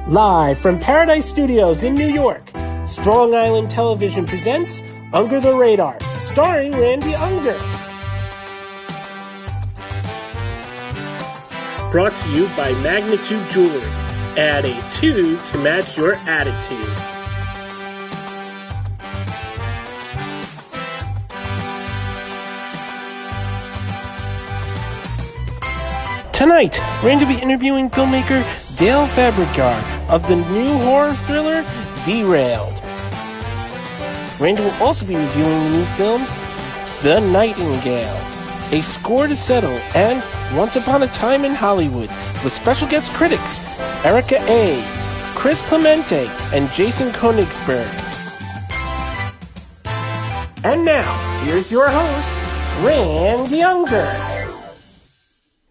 Live from Paradise Studios in New York, Strong Island Television presents Under the Radar, starring Randy Unger. Brought to you by Magnitude Jewelry. Add a 2 to match your attitude. Tonight, Randy will be interviewing filmmaker Dale Fabregas of the new horror thriller Derailed. Randy will also be reviewing the new films The Nightingale, A Score to Settle, and Once Upon a Time in Hollywood, with special guest critics Erica A., Chris Clemente, and Jason Konigsberg. And now, here's your host, Randy Unger.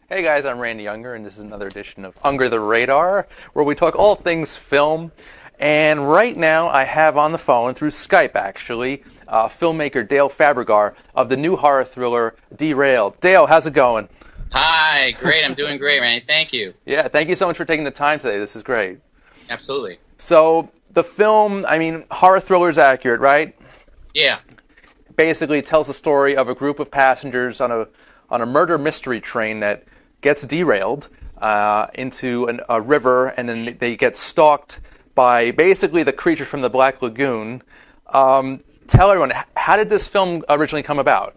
Hey guys, I'm Randy Unger, and this is another edition of Under the Radar, where we talk all things film. And right now, I have on the phone, through Skype actually, filmmaker Dale Fabregas of the new horror thriller Derailed. Dale, how's it going? Hi, great. I'm doing great, Randy. Thank you. Yeah, thank you so much for taking the time today. This is great. Absolutely. So, the film, horror thriller is accurate, right? Yeah. Basically, it tells the story of a group of passengers on a murder mystery train that gets derailed into a river, and then they get stalked by basically the creature from the Black Lagoon. Tell everyone, how did this film originally come about?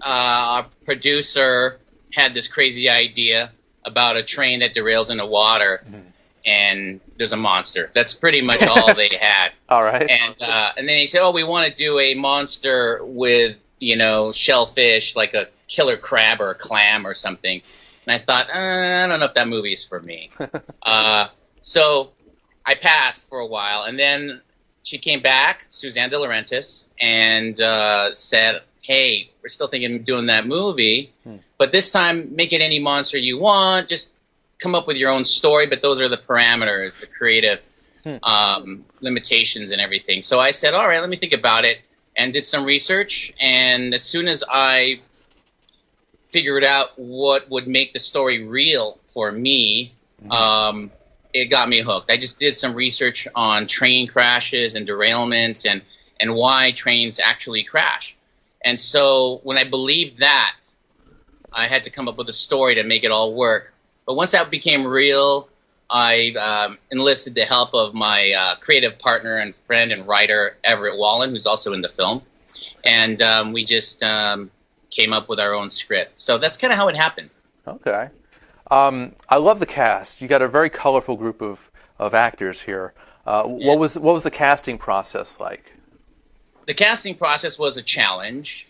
Our producer had this crazy idea about a train that derails in the water, and there's a monster. That's pretty much all they had. All right. And then he said, "Oh, we want to do a monster with shellfish, like a killer crab or a clam or something." And I thought, I don't know if that movie is for me. So I passed for a while, and then she came back, Suzanne De Laurentiis, and said, "Hey, we're still thinking of doing that movie, but this time make it any monster you want. Just come up with your own story, but those are the parameters, the creative limitations and everything." So I said, all right, let me think about it, and did some research, and as soon as I figured out what would make the story real for me, it got me hooked. I just did some research on train crashes and derailments and why trains actually crash. And so when I believed that, I had to come up with a story to make it all work. But once that became real, I enlisted the help of my creative partner and friend and writer, Everett Wallen, who's also in the film. And we just came up with our own script. So that's kind of how it happened. Okay. I love the cast. You got a very colorful group of actors here. What was the casting process like? The casting process was a challenge.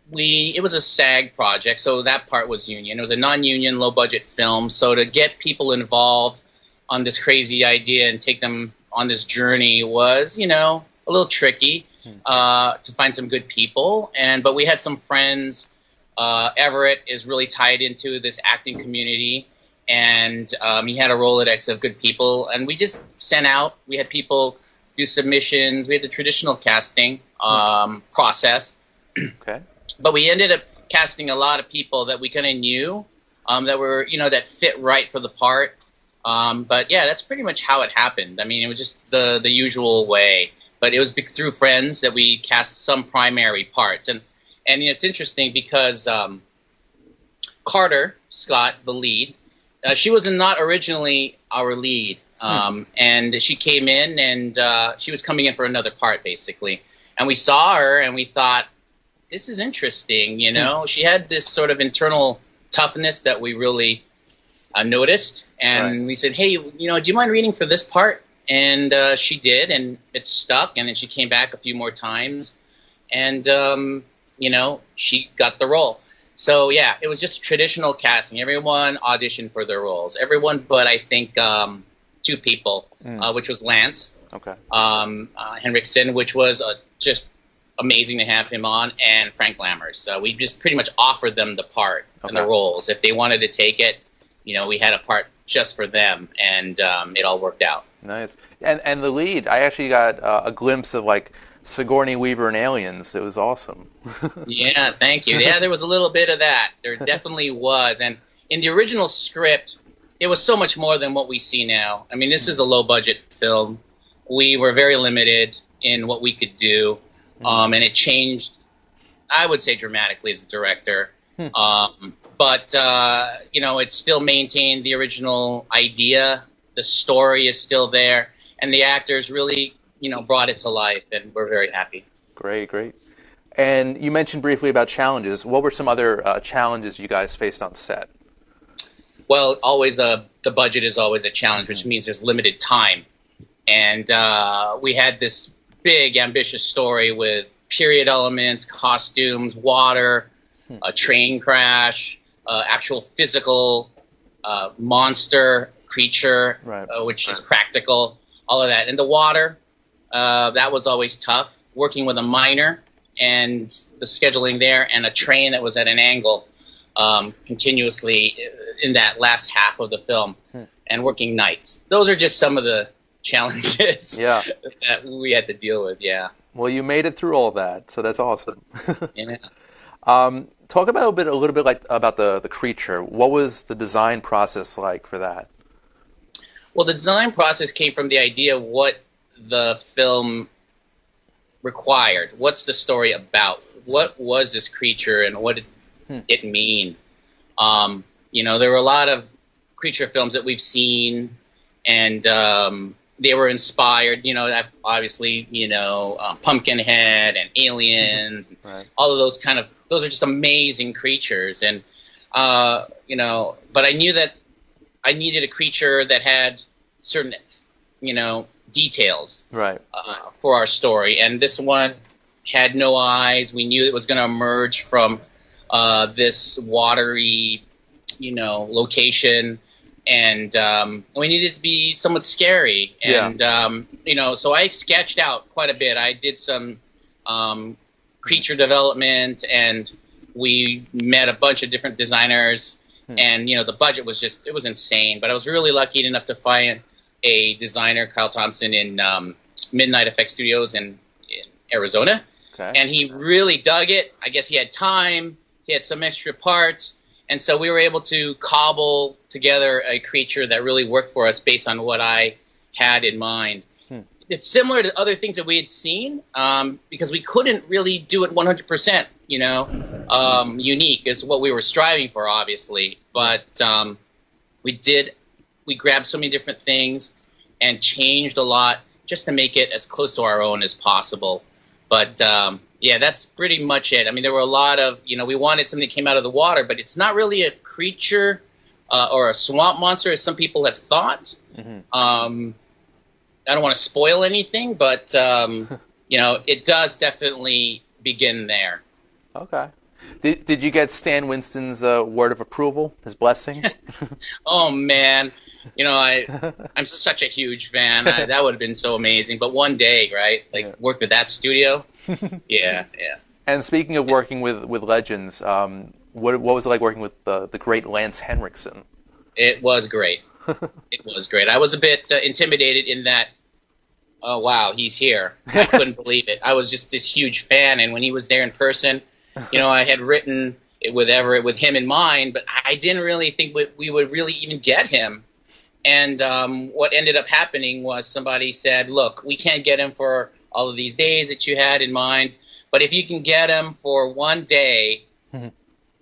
It was a SAG project, so that part was union. It was a non-union, low-budget film. So to get people involved on this crazy idea and take them on this journey was, a little tricky to find some good people. But we had some friends. Everett is really tied into this acting community, and he had a Rolodex of good people. And we just sent out. We had people do submissions. We had the traditional casting process. Okay. But we ended up casting a lot of people that we kind of knew that were, that fit right for the part. But yeah, that's pretty much how it happened. It was just the usual way. But it was through friends that we cast some primary parts. And it's interesting because Carter Scott, the lead, she was not originally our lead. And she came in, and she was coming in for another part, basically. And we saw her, and we thought, this is interesting, She had this sort of internal toughness that we really noticed. And we said, hey, do you mind reading for this part? And she did, and it stuck. And then she came back a few more times. And, she got the role. So, yeah, it was just traditional casting. Everyone auditioned for their roles. Everyone but, I think, 2 people, which was Lance Henriksen, which was just amazing to have him on, and Frank Lammers. So we just pretty much offered them the part and the roles. If they wanted to take it, we had a part just for them, and it all worked out. Nice. And the lead, I actually got a glimpse of Sigourney Weaver and Aliens. It was awesome. Yeah, thank you. Yeah, there was a little bit of that. There definitely was. And in the original script, it was so much more than what we see now. I mean, this is a low-budget film. We were very limited in what we could do, and it changed, I would say, dramatically as a director. But it still maintained the original idea. The story is still there, and the actors really, brought it to life, and we're very happy. Great. And you mentioned briefly about challenges. What were some other challenges you guys faced on set? Well, always the budget is always a challenge, which means there's limited time. And we had this big, ambitious story with period elements, costumes, water, a train crash, actual physical monster creature, which is practical, all of that. And the water, that was always tough. Working with a miner and the scheduling there, and a train that was at an angle continuously in that last half of the film, and working nights. Those are just some of the challenges that we had to deal with. Yeah. Well, you made it through all of that, so that's awesome. Yeah. Talk about a little bit about the creature. What was the design process like for that? Well, the design process came from the idea of what the film required. What's the story about? What was this creature, and what did it mean? There were a lot of creature films that we've seen, and they were inspired. Obviously, Pumpkinhead and Aliens, and all of those those are just amazing creatures. And but I knew that I needed a creature that had certain, details for our story. And this one had no eyes. We knew it was going to emerge from this watery, location. And we needed it to be somewhat scary. And, so I sketched out quite a bit. I did some creature development, and we met a bunch of different designers. And, the budget was it was insane. But I was really lucky enough to find a designer, Kyle Thompson, in Midnight Effects Studios in Arizona. Okay. And he really dug it. I guess he had time. He had some extra parts. And so we were able to cobble together a creature that really worked for us based on what I had in mind. It's similar to other things that we had seen, because we couldn't really do it 100%, unique is what we were striving for, obviously. But we grabbed so many different things and changed a lot just to make it as close to our own as possible. But that's pretty much it. I mean, there were a lot of, we wanted something that came out of the water, but it's not really a creature or a swamp monster, as some people have thought. I don't want to spoil anything, but, it does definitely begin there. Okay. Did you get Stan Winston's word of approval, his blessing? Oh, man. I'm such a huge fan. That would have been so amazing. But one day, right? Work with that studio. Yeah. And speaking of working with legends, what was it like working with the great Lance Henriksen? It was great. It was great. I was a bit intimidated in that, oh, wow, he's here. I couldn't believe it. I was just this huge fan, and when he was there in person, I had written it with him in mind, but I didn't really think we would really even get him. And what ended up happening was somebody said, look, we can't get him for all of these days that you had in mind, but if you can get him for one day,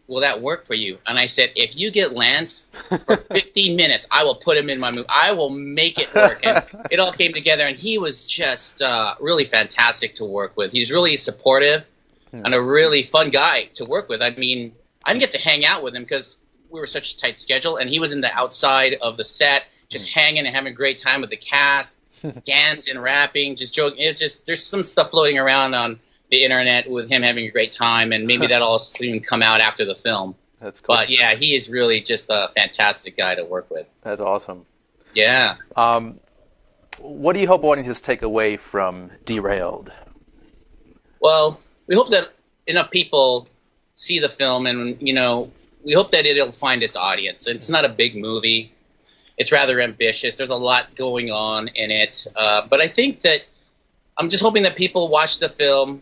will that work for you? And I said, if you get Lance for 15 minutes, I will put him in my movie. I will make it work. And it all came together, and he was just really fantastic to work with. He's really supportive and a really fun guy to work with. I mean, I didn't get to hang out with him because we were such a tight schedule, and he was in the outside of the set, just hanging and having a great time with the cast, dancing, rapping, just joking. There's some stuff floating around on the internet with him having a great time, and maybe that'll soon come out after the film. That's cool. But yeah, he is really just a fantastic guy to work with. That's awesome. Yeah. What do you hope audiences take away from Derailed? Well, we hope that enough people see the film, and we hope that it'll find its audience. It's not a big movie. It's rather ambitious. There's a lot going on in it. But I think that I'm just hoping that people watch the film,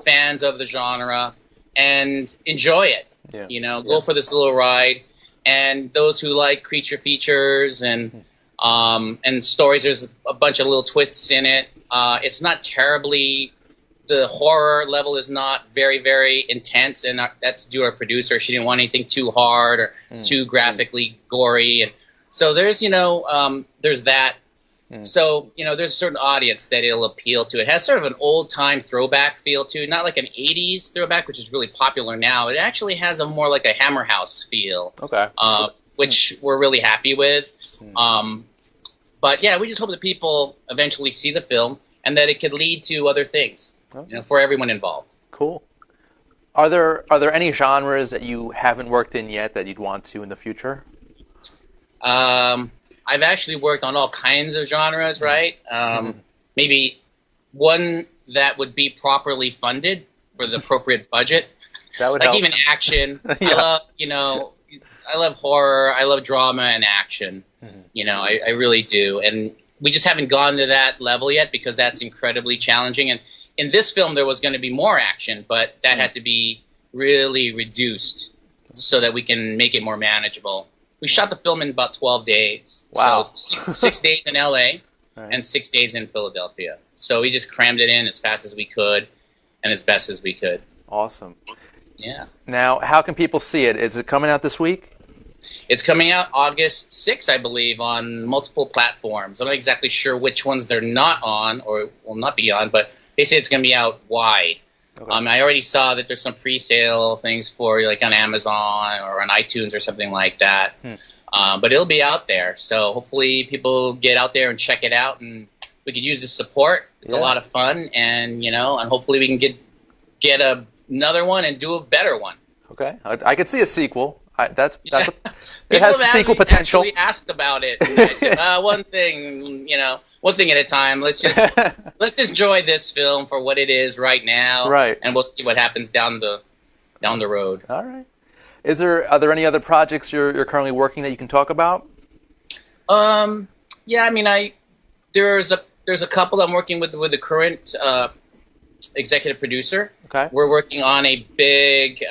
fans of the genre, and enjoy it. Go for this little ride and those who like creature features and stories. There's a bunch of little twists in it. It's not terribly. The horror level is not very, very intense, and that's due to our producer. She didn't want anything too hard or too graphically gory, and so there's there's that. So there's a certain audience that it'll appeal to. It has sort of an old time throwback feel to, not like an '80s throwback, which is really popular now. It actually has a more like a Hammer House feel, which we're really happy with. But yeah, we just hope that people eventually see the film and that it could lead to other things. For everyone involved. Cool. Are there any genres that you haven't worked in yet that you'd want to in the future? I've actually worked on all kinds of genres, right? Maybe one that would be properly funded for the appropriate budget. That would like help. Even action. Yeah. I love horror. I love drama and action. I really do. And we just haven't gone to that level yet because that's incredibly challenging. And in this film, there was going to be more action, but that had to be really reduced so that we can make it more manageable. We shot the film in about 12 days. Wow. So 6 days in L.A. and 6 days in Philadelphia. So we just crammed it in as fast as we could and as best as we could. Awesome. Yeah. Now, how can people see it? Is it coming out this week? It's coming out August 6th, I believe, on multiple platforms. I'm not exactly sure which ones they're not on or will not be on, but they say it's going to be out wide. Okay. I already saw that there's some pre-sale things for like on Amazon or on iTunes or something like that. But it'll be out there. So hopefully people get out there and check it out, and we could use the support. It's a lot of fun, and and hopefully we can get another one and do a better one. Okay, I could see a sequel. It has People have sequel potential. Actually asked about it. And I said, one thing at a time. Let's just enjoy this film for what it is right now, right? And we'll see what happens down the road. All right. Are there any other projects you're currently working that you can talk about? Yeah. I mean, there's a couple I'm working with the current executive producer. Okay. We're working on a big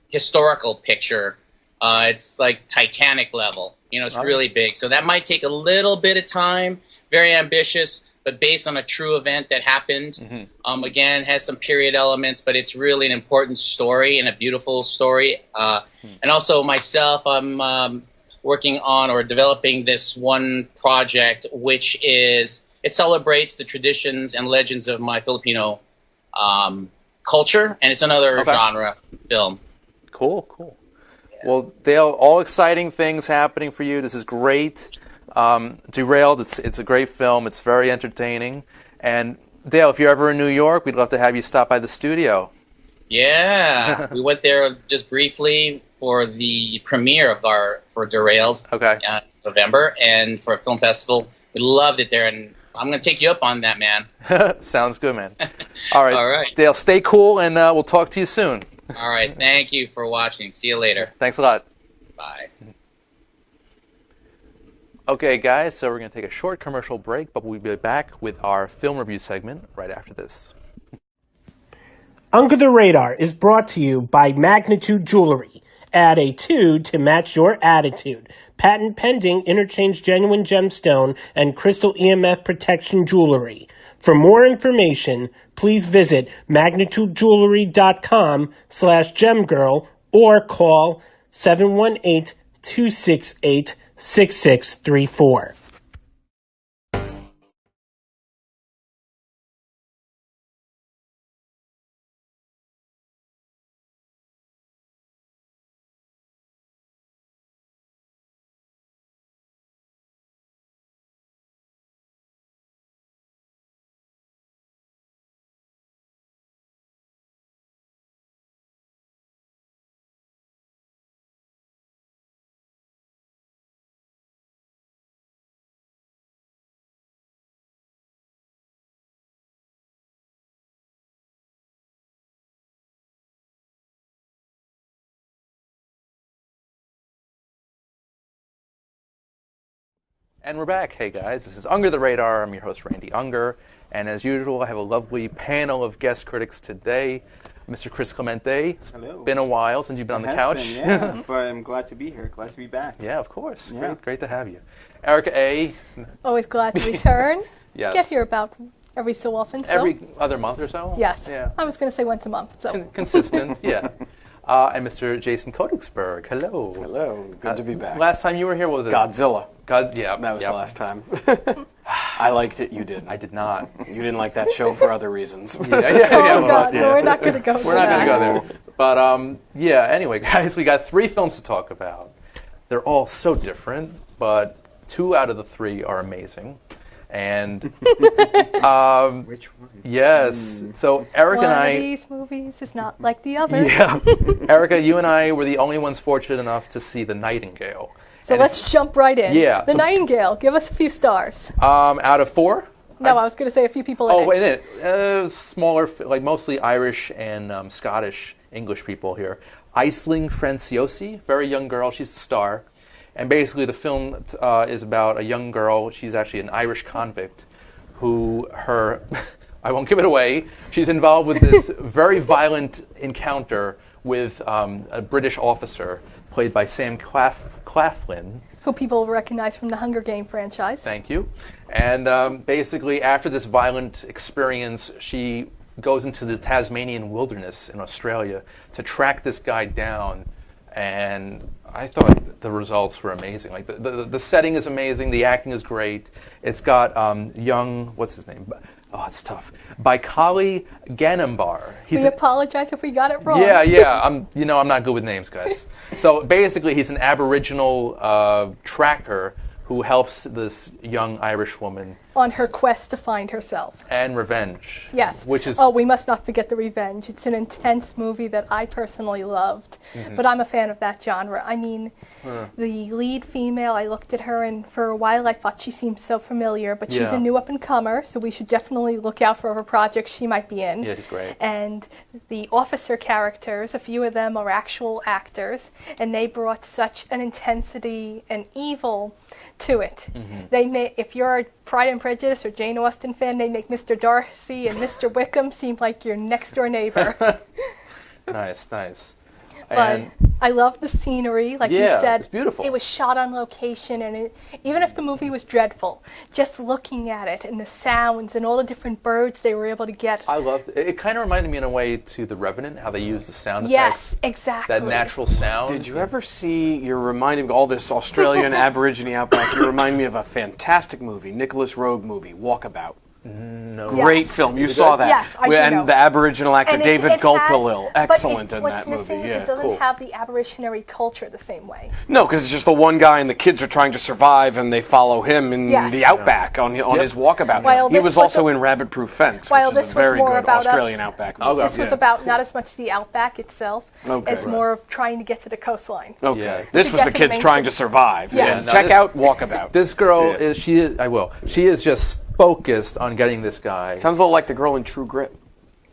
historical picture. It's like Titanic level. It's really big. So that might take a little bit of time. Very ambitious, but based on a true event that happened. Again, has some period elements, but it's really an important story and a beautiful story. And also myself, I'm working on or developing this one project, which it celebrates the traditions and legends of my Filipino culture, and it's another genre film. Cool. Yeah. Well, Dale, all exciting things happening for you. This is great. Derailed, it's a great film. It's very entertaining. And Dale, if you're ever in New York, we'd love to have you stop by the studio. Yeah, we went there just briefly for the premiere for Derailed. Okay. November, and for a film festival. We loved it there, and I'm going to take you up on that, man. Sounds good, man. All right. All right. Dale, stay cool, and we'll talk to you soon. All right. Thank you for watching. See you later. Thanks a lot. Bye. Okay, guys, so we're going to take a short commercial break, but we'll be back with our film review segment right after this. Under the Radar is brought to you by Magnitude Jewelry. Add a 2 to match your attitude. Patent pending interchange genuine gemstone and crystal EMF protection jewelry. For more information, please visit magnitudejewelry.com/gemgirl or call 718-268-6634. And we're back. Hey guys, this is Under the Radar. I'm your host, Randy Unger. And as usual, I have a lovely panel of guest critics today. Mr. Chris Clemente. Hello. Been a while since you've been on the couch. Yeah, but I'm glad to be here. Glad to be back. Yeah, of course. Yeah. Great to have you. Erica A. Always glad to return. Yes. Get here about every so often. So. Every other month or so? Yes. Yeah. I was going to say once a month. So. Consistent, yeah. And Mr. Jason Kodigsberg. Hello. Hello. Good to be back. Last time you were here, what was it? Godzilla. Yeah. That was the last time. I liked it. You didn't. I did not. You didn't like that show for other reasons. Oh, God. No, we're not going to go We're not going to go there. But, yeah, anyway, guys, we got 3 films to talk about. They're all so different, but 2 out of the 3 are amazing. And Which one? yes, so Erica One and I. of these movies is not like the other. Yeah, Erica, you and I were the only ones fortunate enough to see The Nightingale. So let's jump right in. Yeah, The so- Nightingale. Give us a few stars. Out of 4. No, I was going to say a few people in Oh, it. in it, smaller, like mostly Irish and Scottish, English people here. Aisling Franciosi, very young girl. She's the star. And basically the film is about a young girl. She's actually an Irish convict who I won't give it away, she's involved with this very violent encounter with a British officer played by Sam Claflin. Who people recognize from the Hunger Game franchise. Thank you. And basically after this violent experience, she goes into the Tasmanian wilderness in Australia to track this guy down. And I thought the results were amazing. Like the setting is amazing, the acting is great. It's got young, what's his name? Oh, it's tough. Baikali Ganambar. We apologize if we got it wrong. Yeah. I'm not good with names, guys. So basically, he's an Aboriginal tracker who helps this young Irish woman On her quest to find herself. and revenge. Yes. Which is Oh, we must not forget the revenge. It's an intense movie that I personally loved. But I'm a fan of that genre. I mean, the lead female, I looked at her and for a while I thought she seemed so familiar, but she's Yeah. a new up-and-comer, so we should definitely look out for her projects she might be in. Yeah, she's great. And the officer characters, a few of them are actual actors, and they brought such an intensity and evil to it. They if you're a Pride and Prejudice or Jane Austen fan, they make Mr. Darcy and Mr. Wickham seem like your next-door neighbor. nice. But And I love the scenery, like you Yeah, said. it's beautiful. It was shot on location, and even if the movie was dreadful, just looking at it and the sounds and all the different birds they were able to get. I loved it. It kind of reminded me in a way to The Revenant, how they use the sound Yes, effects. exactly. That natural sound. Did you ever see, you're reminding me of all this Australian Aborigine outback, you remind me of a fantastic movie, Nicholas Roeg movie, Walkabout. No. Great Yes. film. You Is it saw good? that. Yes, I do And know. the Aboriginal actor And David it Gulpilil, has- excellent but in what's that movie. missing is Yeah, it doesn't cool. have the Aboriginary culture the same way. No, because it's just the one guy and the kids are trying to survive and they follow him in Yes. the outback on his walkabout. While He this was was also a- in Rabbit Proof Fence, While which is this a was very more good about Australian us, outback Okay. movie. This was about not as much the outback itself Okay. as more of trying to get to the coastline. Okay. Yeah. This To was get the to the kids main trying thing. to survive. Yeah. Yeah. No, Check this- out Walkabout. This girl Yeah. she is just focused on getting this guy. Sounds a little like the girl in True Grit.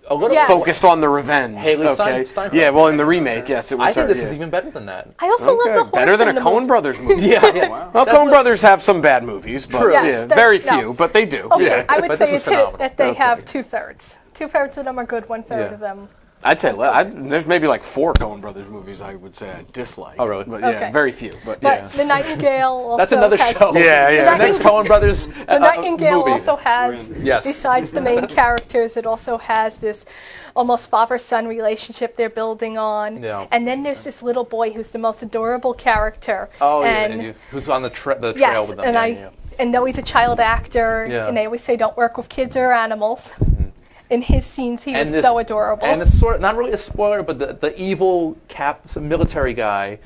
A little Yes. Focused on the revenge. Haley okay. Steinfeld. Yeah, well, in the remake, yes, it was I think her, this yeah. is even better than that. I also love the Okay, horse better than in a the Coen movie. Brothers movie. Yeah. Wow. Well, Coen Brothers have some bad movies, but True. Yes, yeah, that- very no. few, but they do. Okay, Yeah. I would But say this was it's hit it phenomenal. that they Okay. have 2/3. 2/3 of them are good, 1/3 Yeah. of them. I'd say there's maybe like 4 Coen Brothers movies I would say I dislike. Oh, really? But yeah, Okay. very few. But But yeah. The Nightingale also That's another has, show. Yeah, yeah. The Next Coen Brothers The Nightingale movie. also has, Yes. besides the main characters, it also has this almost father-son relationship they're building on. Yeah. And then there's this little boy who's the most adorable character. Oh, yeah. and And who's on the trail yes, with them. and yeah. and though he's a child actor, Yeah. and they always say don't work with kids or animals. In his scenes, he was this- so adorable. And it's sort of not really a spoiler, but the evil military guy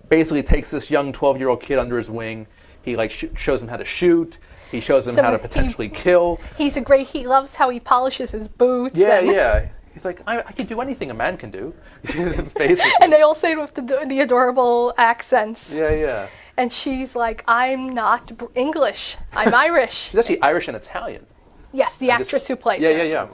basically takes this young 12-year-old kid under his wing. He like shows him how to shoot. He shows him So how to he- potentially kill. He loves how he polishes his boots. Yeah, and, yeah. He's like, I can do anything a man can do, basically. And they all say it with the adorable accents. yeah. And she's like, I'm not English. I'm Irish. She's actually Irish and Italian. Yes, the actress who plays her. Yeah.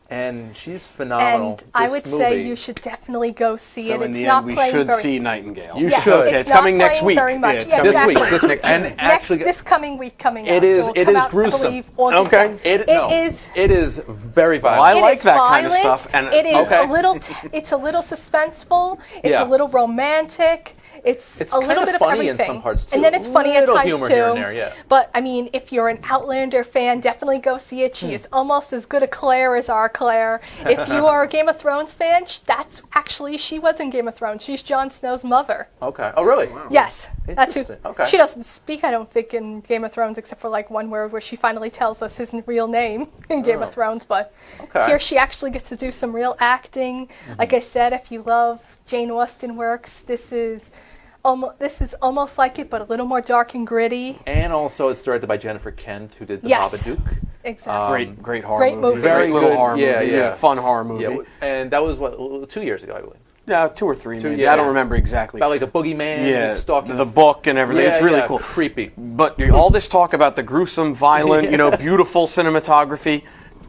And she's phenomenal. And I This would movie. say you should definitely go see So it. in It's the not end, we playing should very see Nightingale. You Yeah, should. It's not coming next playing week. Very much. Yeah, it's Yeah, coming this week. exactly. And actually, this coming week coming out. it is. So It it'll come is out, gruesome. I believe, August Okay. 10th. It is very Well, I violent. It like is that kind of violent. stuff. And It is Okay. it's a little suspenseful. It's Yeah. a little romantic. It's a kind little of bit of funny in everything. some parts, too. And then it's funny at Little times humor too. here and there, yeah. But I mean, if you're an Outlander fan, definitely go see it. She is almost as good a Claire as our Claire. If you are a Game of Thrones fan, she was in Game of Thrones. She's Jon Snow's mother. Okay. Oh, really? Yes, that's who. Interesting. Okay. She doesn't speak, I don't think, in Game of Thrones except for like one word where she finally tells us his real name in Game of Thrones. But Okay. here she actually gets to do some real acting. Like I said, if you love Jane Austen works, this is almost like it, but a little more dark and gritty. And also, it's directed by Jennifer Kent, who did The Yes. Babadook. Exactly. great horror Great movie. movie. Very Great little good. horror Yeah, movie. yeah. Fun horror movie. Yeah, and that was what 2 years ago, I believe. Yeah, 2 or 3 maybe. yeah. I don't remember exactly. About like a boogeyman, Yeah, stalking the book and everything. Yeah, It's really yeah, cool. creepy. But all this talk about the gruesome, violent, beautiful cinematography.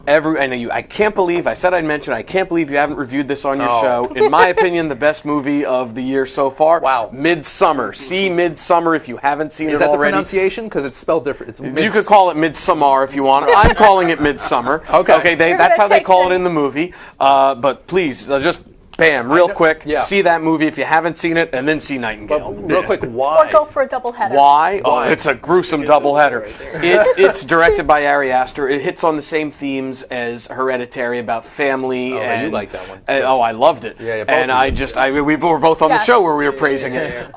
I know you. I can't believe I said I'd mention. I can't believe you haven't reviewed this on your show. In my opinion, the best movie of the year so far. Wow. Midsummer. See Midsummer if you haven't seen Is it that the already. pronunciation? Because it's spelled different. It's You could call it Midsommar if you want. I'm calling it Midsummer. Okay. Okay. You're That's gonna how they take call it the- in the movie. But please, just bam, real quick. Yeah. See that movie if you haven't seen it, and then see Nightingale. But real quick, why? Or go for a double header. Why? Oh, Why? it's a gruesome doubleheader. It's directed by Ari Aster. It hits on the same themes as Hereditary about family. Oh, and you like that one. I loved it. Yeah, both and of I you. just, we were both on the Yes. show where we were praising it.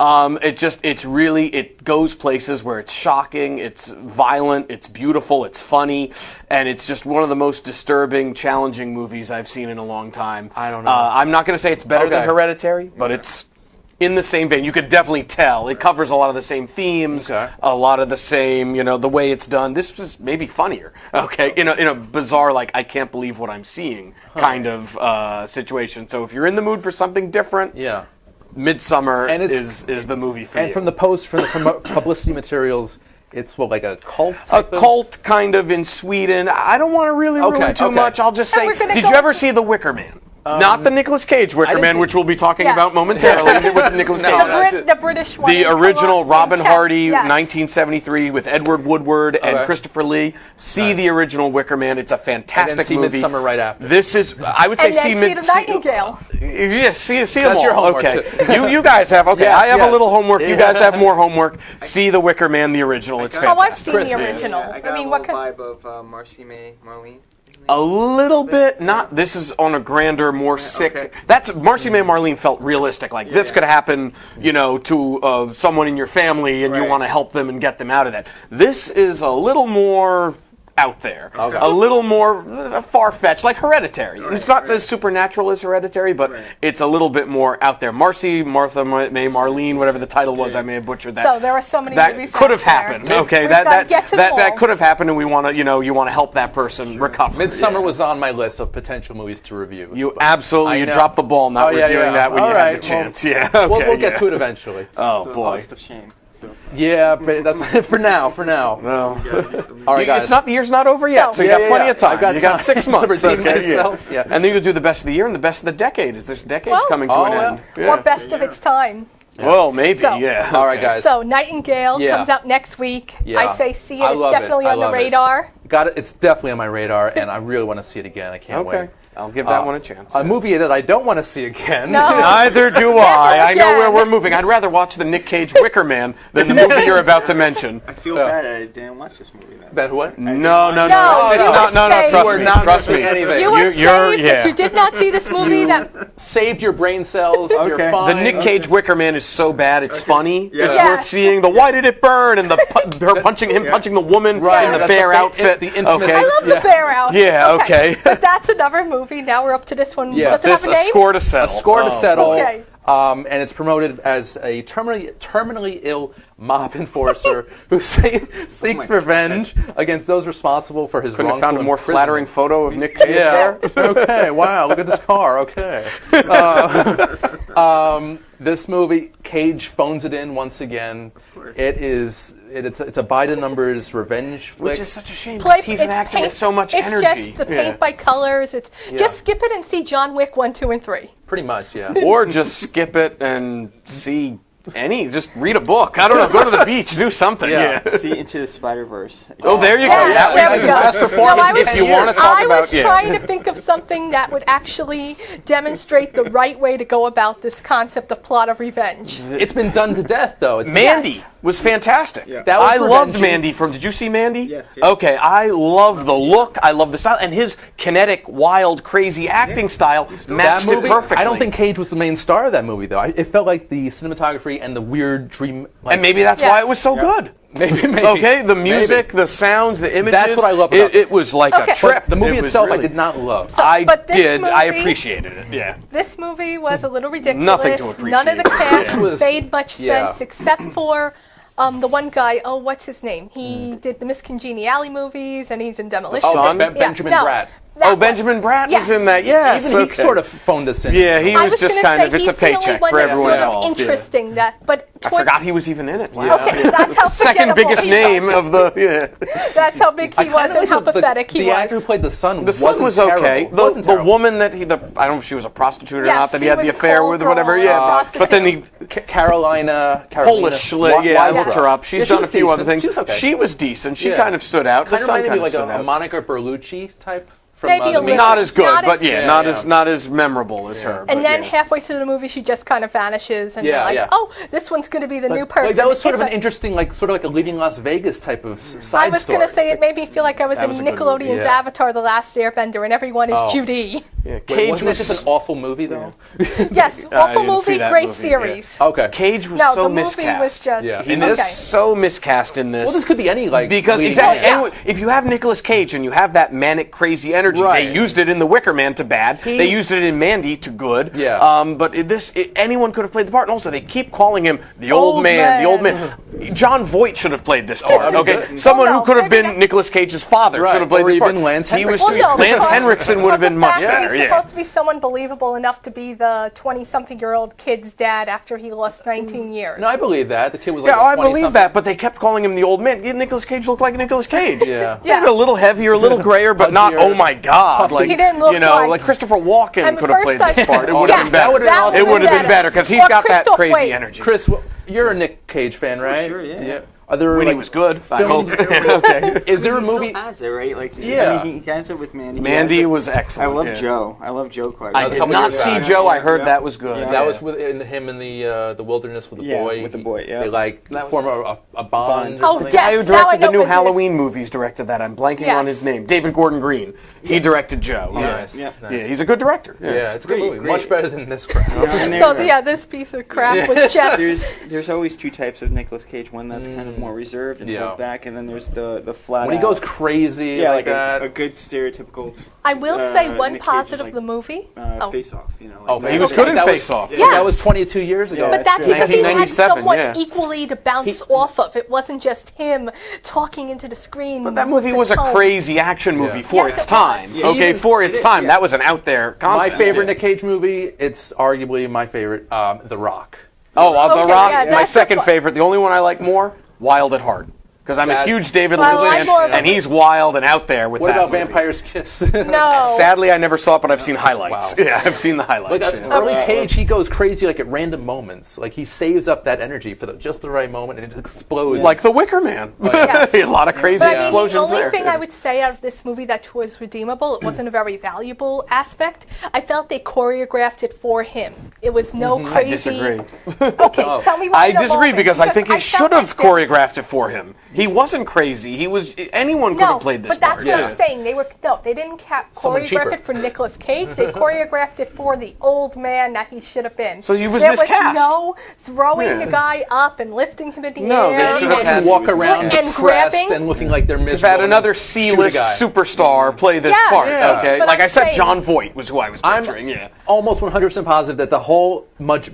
It goes places where it's shocking, it's violent, it's beautiful, it's funny, and it's just one of the most disturbing, challenging movies I've seen in a long time. I don't know. I'm not going to say it's better than Okay. Hereditary, but it's in the same vein. You could definitely tell. It covers a lot of the same themes, Okay. a lot of the same, the way it's done. This was maybe funnier, okay, in a bizarre, like, I can't believe what I'm seeing kind of situation. So if you're in the mood for something different, Yeah. Midsummer And is the movie for you. And from the publicity materials, it's like a cult. A Type of- cult kind of in Sweden. I don't want to really ruin Okay, too okay. much. I'll just say, we're gonna did go- you ever see The Wicker Man? Not the Nicolas Cage Wicker didn't Man, see- which we'll be talking Yes. about momentarily with Nicolas Cage. The British one. The in original color, Robin in cat- Hardy, yes. 1973, with Edward Woodward and Okay. Christopher Lee. See the original Wicker Man. It's a and fantastic then see movie. Midsummer right after. This is, I would say, And then see the Nightingale. Yeah, see them That's all. your homework, Okay, too. you guys have. Okay, Yes, I have yes. a little homework. You Yeah. guys have more homework. See the Wicker Man, the original. It's Oh, fantastic. I've seen Chris, the yeah. original. I got I mean, a what little kind? vibe of Marcy May Marlene. A little bit, not. This is on a grander, more sick. okay. That's Marcy May Marlene felt realistic. Like this could happen, to someone in your family, and you Right. want to help them and get them out of that. This is a little more out there, Okay. a little more far-fetched, like Hereditary. It's not as supernatural as Hereditary, but it's a little bit more out there. Martha May Marlene, whatever the title was, I may have butchered that. So there are so many that movies could out have there. happened. Okay, We've that gotta get to them that all. could have happened, and we want to, you want to help that person recover. Midsummer was on my list of potential movies to review. You But absolutely I you know. dropped the ball not Oh, yeah, reviewing yeah. that when All you right, had the chance. well, Yeah, okay, we'll get yeah. to it eventually. Oh So, boy. List of shame. So, Yeah, but that's for now. For now. No. All right, guys. It's not the year's not over yet, so you Yeah, got yeah, plenty yeah. of time. I've got you got time 6 to months. redeem okay, myself. Yeah. And then you'll do the best of the year and the best of the decade. Is this decade's Well- coming to Oh, an yeah. end? Or Yeah. best of its time. Well, maybe. So- Yeah. All right, guys. So Nightingale Yeah. comes out next week. Yeah. I say see it. I It's love it. definitely I on the love it. radar. Got it. It's definitely on my radar, and I really want to see it again. I can't Okay. wait. I'll give that one a chance. A movie that I don't want to see again. No. Neither do I. I know where again. we're moving. I'd rather watch the Nick Cage Wicker Man than the movie you're about to mention. I feel bad I didn't watch this movie then. That what? No. No, It's you not. No. were Trust saved. me. You are not Trust me. missing anything. You were You're- saved yeah. if you did not see this movie. That Saved your brain cells. You're Okay. fine. The Nick Cage Wicker Man is so bad, it's funny. Yeah. It's Yes. worth seeing. The why did it burn and her punching the woman Right, in the that's bear the outfit. the infamous- okay. I love the bear out. Yeah, okay. But that's another movie. Now we're up to this one. Yeah. Does it This have a a name? score to settle. Score to settle. Okay. And it's promoted as a terminally ill mob enforcer who seeks revenge against those responsible for his Couldn't have wrongful found a more imprisonment. flattering photo of Nick Cage Yeah. there. Okay. Wow. Look at this car. Okay. This movie, Cage phones it in once again. It's a by the numbers revenge flick. Which is such a shame because he's an actor with so much energy. It's just the paint by colors. Just skip it and see John Wick 1, 2, and 3. Pretty much, yeah. Or just skip it and see just read a book. I don't know. Go to the beach. Do something. Yeah. Yeah. See Into the Spider-Verse. Oh, there you go. Yeah, there we go. That's the No, form. I was, If you want to talk I about, was trying to think of something that would actually demonstrate the right way to go about this concept of plot of revenge. It's been done to death, though. Mandy Yes. was fantastic. Yeah. That was I loved revenge-y. Mandy from. Did you see Mandy? Yes, yes. Okay, I love the look. I love the style, and his kinetic, wild, crazy acting style matched That movie, it perfectly. I don't think Cage was the main star of that movie, though. It felt like the cinematography and the weird dream. Like, and maybe that's Yes. why it was so good. maybe. Okay, the music, Maybe. the sounds, the images. That's what I love about it. was like Okay. a trip. The movie It was itself, really- I did not love. I But this did. I movie- appreciated it. Yeah. This movie was a little ridiculous. Nothing to appreciate. None of the cast Yeah. made much Yeah. sense except for the one guy. Oh, what's his name? He did the Miss Congeniality movies, and he's in Demolition. son? Benjamin Bratt. that Oh, one. Benjamin Bratt Yes. was in that. Yes. Even he okay. sort of phoned us in. Yeah, he I was was just gonna kind say of. It's he's a the only paycheck one for that's everyone sort of involved. yeah. interesting. But I forgot he was even in it. Wow. Yeah. Okay, that's how Second forgettable biggest he name was. of the. Yeah. That's how big he was and how pathetic he the was. actor who played the son. The son was okay. Wasn't The terrible. woman that I don't know if she was a prostitute or Yes, not, that he she had was the a affair call with or whatever. girl, Yeah, but then he Carolina Polish. Wi- Yeah, I Wildrock. looked her up. She's Yeah, she done a was few other decent. things. She was okay. She was decent. She Yeah. kind of stood out. The Kind of son reminded kind me of like stood a out. Monica Bellucci type. From, Maybe a the little. Not as good, Not but as- yeah, Yeah, not as memorable as her. And but then yeah. halfway through the movie, she just kind of vanishes, and Yeah, you're like, yeah. "Oh, this one's going to be the new person." Like, that was sort of It's an interesting, like sort of like a Leaving Las Vegas type of side I was story. going to say it made me feel like I was That in was a good Nickelodeon's movie, yeah. Avatar: The Last Airbender, and everyone is Oh. Judy. Yeah, Wait, Cage wasn't was it just an awful movie though? Yes, I awful didn't see movie, that great movie, yeah. series. Okay. Cage was No, so the movie miscast. was just Yeah. He In was okay. so miscast in this. Well, this could be any like Because leading exactly, man. yeah. if you have Nicolas Cage and you have that manic, crazy energy, Right. they used it in The Wicker Man to bad. They used it in Mandy to good. Yeah. But anyone could have played the part, and also they keep calling him the old Old man, the old man. man. John Voight should have played this part. that'd be Okay, good. someone Oh, no, who could have maybe been not. Nicolas Cage's father Right, should have played or this part. even Lance He was Henriksen. too. Well, no, Lance because Henriksen would have of been the much fact that better. He's Yeah. supposed to be someone believable enough to be the 20-something-year-old kid's dad after he lost 19 years. No, I believe that. The kid was like Yeah, I 20 believe something. that, but they kept calling him the old man. Nicolas Cage looked like Nicolas Cage. Yeah. Yeah. A little heavier, a little grayer, but not, Pudgier. oh my God. Like, He didn't look you know, like- Christopher Walken And could have played first this part. It Oh, would yes, have been that better. would've been awesome. It would have been better because he's Or got that Christoph crazy Waltz. energy. Chris, you're a Nick Cage fan, right? sure, yeah. Are there When he like, was good, I film- hope. Okay. Is there a He still movie? has it, right? Like, Yeah. I mean, he has it with Mandy. He Mandy has it- was I excellent. love yeah. Joe. I love Joe quite a I bit. a did couple not years see back. Joe. I heard Yeah. that was good. Yeah. That was with him in the wilderness with the Yeah, boy. with the boy, yeah. They like That was- form a bond. Oh, or something. The guy yes, who now I directed know the new what you did. Halloween movies directed that. I'm blanking Yes. on his name. David Gordon Green. He directed Joe. Nice. Yeah. Nice. Yeah, he's a good director. Yeah, it's a good Great, movie. great. Much better than this crap. And So there's- yeah, this piece of crap was just. There's always two types of Nicolas Cage. One that's kind of more reserved and Yeah. held back, and then there's the flat. When he out- goes crazy yeah, like like that. a good stereotypical. I will say one Nick Cage is positive like, of the movie. Face Off. You know. Oh, Like He was Face good Off. in That was- Face Off. Yeah. That was 22 years ago. Yeah. But that's true. because he had 1997, someone yeah. equally to bounce off of. It wasn't just him talking into the screen. But that movie with was the a tone. crazy action movie Yeah. for Yes, its it time. was. Yeah. Okay, Even- for its it- time, yeah. that was an out there My concept. favorite Yeah. Nick Cage movie, it's arguably my favorite, The Rock. Oh, The Okay, Rock, yeah, my that's second the one. favorite. The only one I like more, Wild at Heart. Because I'm a That's- huge David Well, Lynch I'm fan, more of a- and he's wild and out there with What that about movie. Vampire's Kiss? No. Sadly, I never saw it, but I've seen highlights. Wow. Yeah, I've seen the highlights. Like yeah. early Cage, he goes crazy like at random moments. Like he saves up that energy for just the right moment, and it explodes. Like The Wicker Man. Yes. A lot of crazy But I mean, the explosions only there. thing I would say out of this movie that was redeemable, it wasn't a very valuable aspect. I felt they choreographed it for him. It was no I crazy. disagree. Okay, tell me why. I in a disagree moment, because I think I he should felt have like this- choreographed it for him. He wasn't crazy. He was. Anyone could No, have played this but that's part. what yeah. I'm saying. They didn't Someone choreograph cheaper. it for Nicolas Cage. They choreographed it for the old man that he should have been. So he was there miscast. was no throwing Yeah. the guy up and lifting him in the No, they air. should have and had- walk around And depressed grabbing. and looking like they're miserable. We've had another and shoot a C-list guy. superstar play this Yes. part. Yeah. Okay, But like I'm I said, saying- John Voight was who I was I'm picturing. Yeah. almost 100% positive that the whole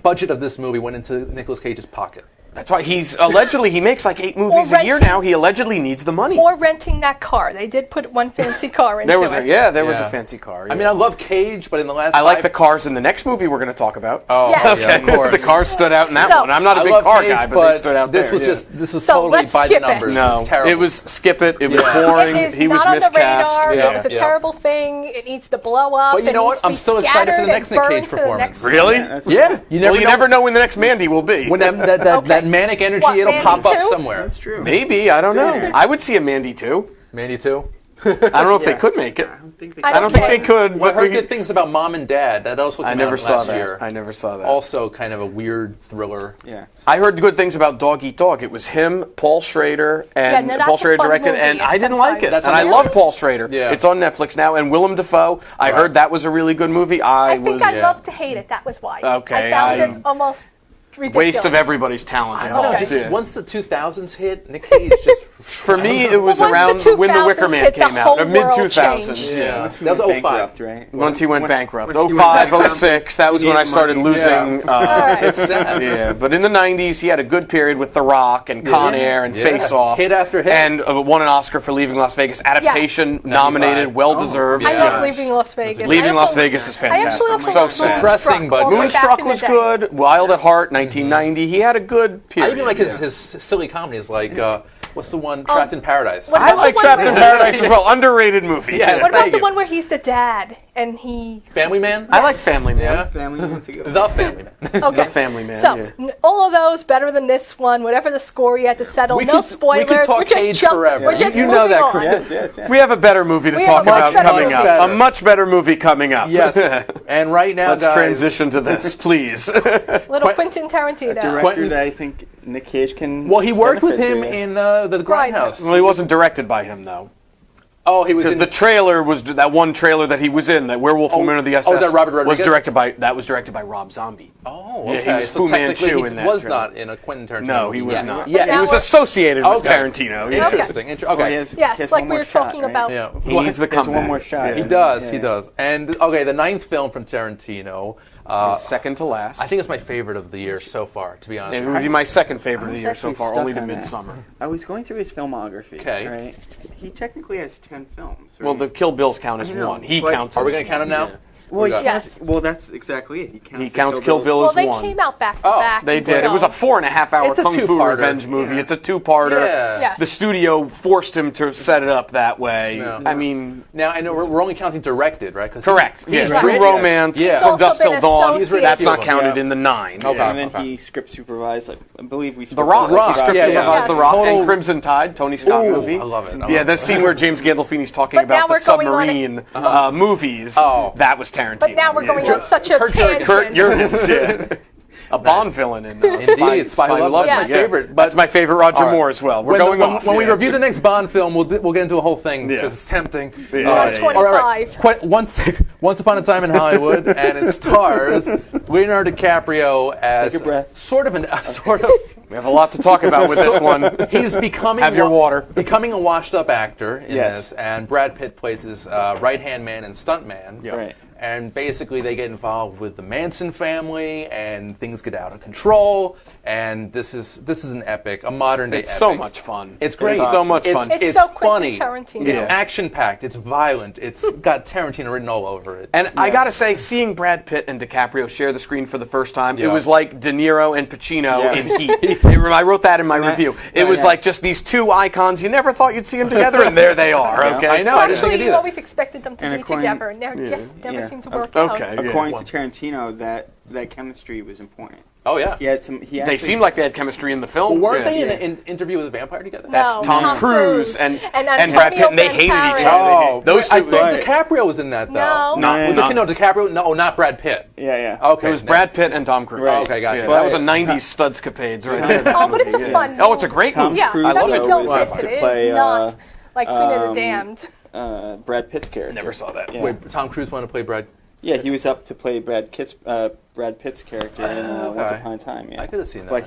budget of this movie went into Nicolas Cage's pocket. That's why he makes like 8 movies a year renting- now. He allegedly needs the money. Or renting that car. They did put one fancy car into there was it. there was a fancy car. I mean, I love Cage, but in the last I like the cars in the next movie we're going to talk about. Oh, Yes. yeah, of course. The cars stood out in that So- one. I'm not a I big love car Cage, guy, but they stood out this there. was yeah. this was So totally let's by the skip it. numbers. No, It's terrible. it was skip it. It was Yeah. boring. It is He was not on the miscast. radar. Yeah. It was a Yeah. terrible thing. It needs to blow up. But you It know what? needs to I'm be still excited for the scattered next and Nick burned Cage to the performance. next- Really? Yeah, You never know when the next Mandy will be. when that Okay. manic energy, What, it'll Mandy pop up 2? somewhere. That's true. Maybe, I don't know. Yeah. I would see a Mandy too. Mandy too. I don't know if they Yeah. could make it. I don't think they I I don't think they could. Well, I But heard good things about Mom and Dad. That also came I never out saw last that. year. I never saw that. Also, kind of a weird thriller. Yeah. I heard good things about Dog Eat Dog. It was him, Paul Schrader, and no, that's Paul a Schrader fun directed, movie and at I didn't some like time. it. That's And I on love Netflix? Paul Schrader. Yeah. It's on Netflix now. And Willem Dafoe, I heard that was a really good movie. I think I yeah. love to hate it. That was why. Okay, I found I- it almost ridiculous. Waste of everybody's talent. I don't know. Okay. Just Yeah. once the 2000s hit, Nick Cage just. For me, it was Well, around once the when The Wicker 2000s Man hit, the came out, whole or mid world 2000s. changed. Yeah. Once he That was went 05. bankrupt, right? Once he went bankrupt. once he went 05, bankrupt, 06, that was he when I needed started money. losing. Alright. It's sad. Yeah, but in the 90s, he had a good period with The Rock and Con Air and Yeah. Face Off. Hit after hit. And won an Oscar for Leaving Las Vegas. Adaptation, nominated, 95. well-deserved. I Yeah. love Leaving Las Vegas. Leaving I Las also- Vegas is I actually fantastic. also So love sad. Depressing, Moonstruck but all the way back Moonstruck in the was day. good. Wild at Heart, 1990. He had a good I period. even like his silly comedies, like what's the one Trapped in Paradise? what I about like the one Trapped where in he- Paradise as well. Underrated movie. Yeah. What about Thank the you. one where he's the dad and he? Family Man. I like Family Man. Yeah. Family Man's a good one. The Family Man. Okay. The Family Man, So yeah. all of those better than this one. Whatever the score you had to settle. We No could spoilers. talk We're just Cage jumping. forever. We're just You know moving that, on. Chris. Yes. We have a better movie to We talk have a about much coming better up. movie. A much better movie coming up. Yes. And right now, Let's guys, transition to this, please. Little Quentin Tarantino. Director Quentin- that I think Nick Cage can. Well, he worked with benefit him to. in the Grindhouse. Well, he wasn't directed by him, though. Oh, he was Because in the trailer was that one trailer that he was in, that Werewolf Woman of the SS. oh, that Robert was Rodriguez? that was directed by Rob Zombie. Oh, Yeah, okay. he was so Fu technically, Manchu he in that was trailer. not in a Quentin Tarantino. No, he movie. was Yeah. not. Yeah, He now was we're- associated with Okay. Tarantino. Yeah. Interesting. Okay. Well, he has Yes, one like we more were shot, talking right? about. Yeah. He needs the He has comeback. one more shot. Yeah. He does. Yeah. He does. And okay, the 9th film from Tarantino. Second to last. I think it's my favorite of the year so far. To be honest. It would be my second favorite I of the was year so actually far, stuck only to on that. Midsummer. I was going through his filmography. Okay. Right. He technically has 10 films. Right? Well, the Kill Bills count as I know, one. He but- counts. Are we as going to count him one. now? well, we got? Yes. well, that's exactly it. He counts, He the counts Kill Bill Well, as they one. came out back to Oh, back. They did. It was a 4.5-hour It's a kung fu two-parter. revenge movie. Yeah. It's a two-parter. Yeah. Yes. The studio forced him to set it up that way. Yeah. I mean, Now I know we're only counting directed, right? 'Cause correct. He's Yeah, right. True written- Romance, Yeah. From He's also Dusk Till been Dawn. associated- That's not Yeah. counted in the 9. Okay. Yeah. And then Okay. he script supervised, like, I believe we. The Rock. Rock, He script yeah, supervised yeah. The Rock Total- and Crimson Tide, Tony Scott Ooh, movie. I love it. I Yeah, love the it. scene where James Gandolfini's talking But now about the we're going on submarine movies. Oh. That was Tarantino. But now we're going Yeah. on such a Kurt Jurgens. tangent. Kurt Jurgens, yeah. A Bond villain in Indeed, Spy Who Loved Me. Yes. That's my favorite. That's my favorite Roger All right. Moore as well. We're when, going when, off. when we yeah. review the next Bond film, we'll get into a whole thing because Yes. it's tempting. Yeah. Not Yeah. 25. All right. Once Upon a Time in Hollywood, and it stars Leonardo DiCaprio as Take a breath. sort of We have a lot to talk about with this one. He's becoming Have your water. becoming a washed-up actor in Yes. this, and Brad Pitt plays his right-hand man and stuntman. Yeah. Right. And basically, they get involved with the Manson family, and things get out of control. And this is an epic, a modern day. It's epic. so much fun. It's great. It's so much fun. It's so Quentin funny. Tarantino. It's Yeah. action-packed. It's violent. It's got Tarantino written all over it. And I gotta say, seeing Brad Pitt and DiCaprio share the screen for the first time, Yeah. it was like De Niro and Pacino Yeah. in Heat. I wrote that in my review. It was yeah. like just these two icons. You never thought you'd see them together, and there they are. Yeah. Okay, I know. Well, I didn't think actually, it you either. always expected them to And be according- together, and they just never yeah. seemed to work out. Okay. According Yeah. to Tarantino, that chemistry was important. Oh yeah. He had some. He They actually, seemed like they had chemistry in the film. Well, weren't they in Yeah. an interview with a vampire together? That's No, Tom Cruise and Antonio Brad Pitt, and they hated each Banderas. other. Oh, Those I two. thought Right. DiCaprio was in that though. No. Not- No, No, DiCaprio. No, not Brad Pitt. Yeah. Okay. It was Brad Pitt and Tom Cruise. Right. Okay, gotcha. Yeah, But- that was a '90s studscapades right there. Oh, but it's a Yeah. fun Oh, it's a movie. great Tom movie. Yeah, Cruise I I love mean, it. don't was miss up it. to It's play, not like Queen of the Damned. Brad Pitt's character. Never saw that. Yeah. Wait, Tom Cruise wanted to play Brad. Yeah, he was up to play Brad Pitt's character in Once okay. Upon a Time. Yeah. I could have seen that. But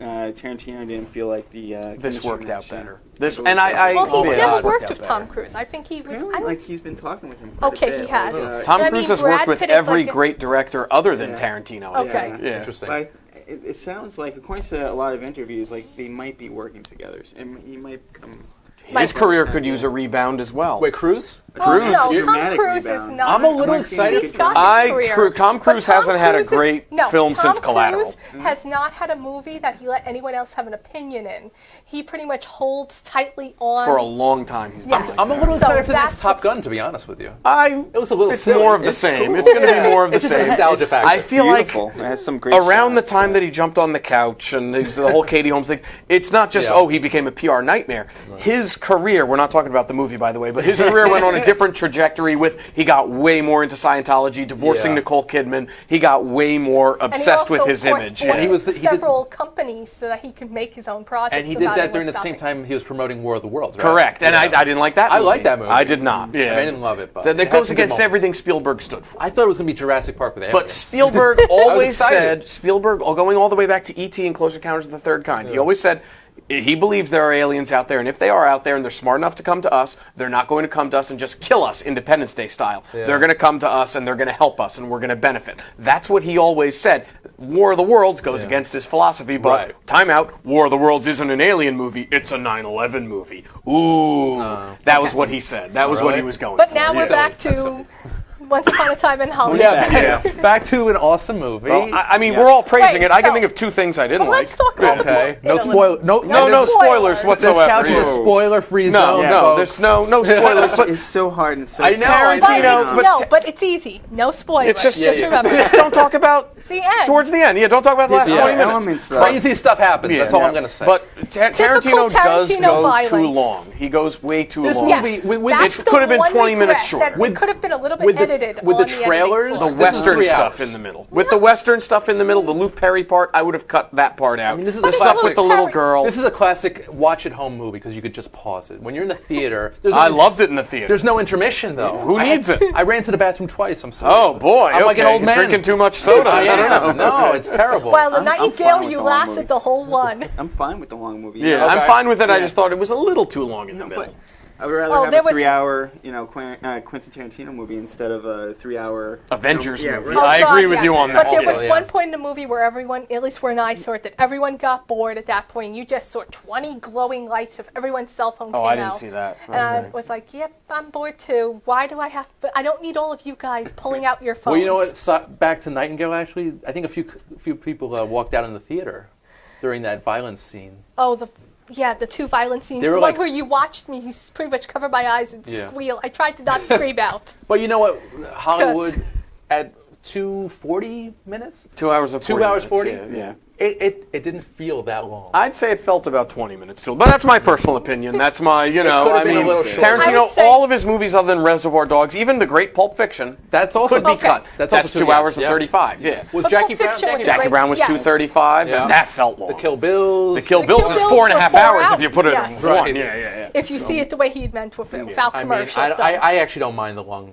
Tarantino didn't feel like the. This chemistry worked out match. better. This and I. Well, Oh he's my never God. worked Worked with out Tom better. Cruise. I think he would. Apparently, like he's been talking with him. Quite Okay, a bit. he has. Like, Tom But I Cruise mean, has Brad worked with Pitt is every like a- great director other than Yeah. Tarantino. I Okay. think. Yeah. Interesting. but it sounds like, according to a lot of interviews, like they might be working together. And he might come. His career could use a rebound as well. Wait, Cruise? Oh, no, Tom Dramatic Cruise rebound. is not. I'm a little excited He's for got his career. Tom Cruise But Tom hasn't had a Cruise is- great no, film Tom since Collateral. Cruise has not had a movie that he let anyone else have an opinion in. He pretty much holds tightly on. For a long time, he's been Yes. like I'm a that. little excited for the that's next Top what's- Gun, to be honest with you. It was a little It's silly. more of the It's same. cool. It's going to be more of the It's just a same. nostalgia factor. I feel like Beautiful. It has some great around the shots, time but- that he jumped on the couch and the whole Katie Holmes thing, it's not just, he became a PR nightmare. His career, we're not talking about the movie, by the way, but his career went on a different trajectory with, he got way more into Scientology, divorcing Yeah. Nicole Kidman. He got way more And he obsessed also, with his of course, image. bought And he was the- he did- several companies so that he could make his own projects. And he did without that anyone during the same stopping. time he was promoting War of the Worlds, right? Correct. And Yeah. I didn't like that I movie. like that movie. I did not. Yeah. I didn't love it, but That it had goes some good against moments. everything Spielberg stood for. I thought it was going to be Jurassic Park with aliens. But Spielberg always excited. said, going all the way back to E.T. and Close Encounters of the Third Kind, he always said he believes there are aliens out there, and if they are out there and they're smart enough to come to us, they're not going to come to us and just kill us Independence Day style. Yeah. They're going to come to us and they're going to help us and we're going to benefit. That's what he always said. War of the Worlds goes against his philosophy, but Right. time out, War of the Worlds isn't an alien movie, it's a 9/11 movie. Ooh. That was what he said. That was what he Really? was going But for. now we're back to Once Upon a Time in Hollywood. Back to an awesome movie. Well, I mean, we're all praising Wait, it. I can so- think of two things I didn't Well, like. let's talk about Okay. the No movie. spoil- no- No spoilers this whatsoever. couch is a Whoa. spoiler-free No, zone. no, folks. there's no spoilers. But It's so hard and so. I know, But Tarantino, it's, but no, but it's easy. No spoilers. it's just remember. just don't talk about The end. towards the end. Yeah, don't talk about the last Yeah. 20 minutes. Elements, though. Crazy stuff happens. Yeah. That's all Yeah. I'm going to say. But Tarantino does Tarantino go violence. too long. He goes way too This long. Yes, movie, that's it the could have been one 20 minutes regret, short. that it could have been a little bit with the- edited with on the editing trailers, floor. The This is Western 3 stuff hours. in the middle. With the Western stuff in the middle, the Luke Perry part, I would have cut that part out. I mean, this is the a stuff classic- with the little Perry- girl. This is a classic watch-at-home movie because you could just pause it. When you're in the theater, there's no, I loved it in the theater. There's no intermission though. Who needs it? I ran to the bathroom twice. I'm sorry. Oh boy, I'm like an okay. old You're man. drinking too much soda. I don't know. am. No, it's terrible. While the I'm fine Nightingale, with you the long lasted movie. the whole one. I'm fine with the long movie. Yeah, Okay. I'm fine with it. I Yeah. just thought it was a little too long in the middle. But I would rather Oh, have there a was- 3-hour, Quentin Tarantino movie instead of a 3-hour Avengers Yeah, movie. right. I God, agree with yeah. you on But that. there Also, was yeah. one point in the movie where everyone, at least when I saw it, that everyone got bored at that point. You just saw 20 glowing lights of everyone's cell phone came Oh, I didn't out. see that. And I was like, yep, I'm bored too. Why do I have, but I don't need all of you guys pulling out your phones. Well, you know what? Back to Nightingale. Actually, I think a few people walked out in the theater during that violence scene. Oh, the two violent scenes. They were The one like- where you watched me pretty much cover my eyes and Yeah. squeal. I tried to not scream out. But you know what? Hollywood at 2:40 minutes. 2 hours and 40 2 hours minutes, 40. Yeah. It didn't feel that long. I'd say it felt about 20 minutes too, but that's my personal opinion. That's my, could I have been a mean, little shorter. I Tarantino, would say- all of his movies other than Reservoir Dogs, even the great Pulp Fiction, That's also could be Okay. cut. That's That's also 2 two, yeah. hours and Yeah. 35. Yeah. Was But Jackie Pulp Brown? Fiction was Jackie great. Brown was Yes. 235, Yeah. and that felt long. The Kill Bills. The Kill The Bills Kill is Bills 4.5 were 4 hours if you put it hours. in Yes. one. Right. Yeah. If you see it the way he meant without I mean, commercial stuff. I actually don't mind the long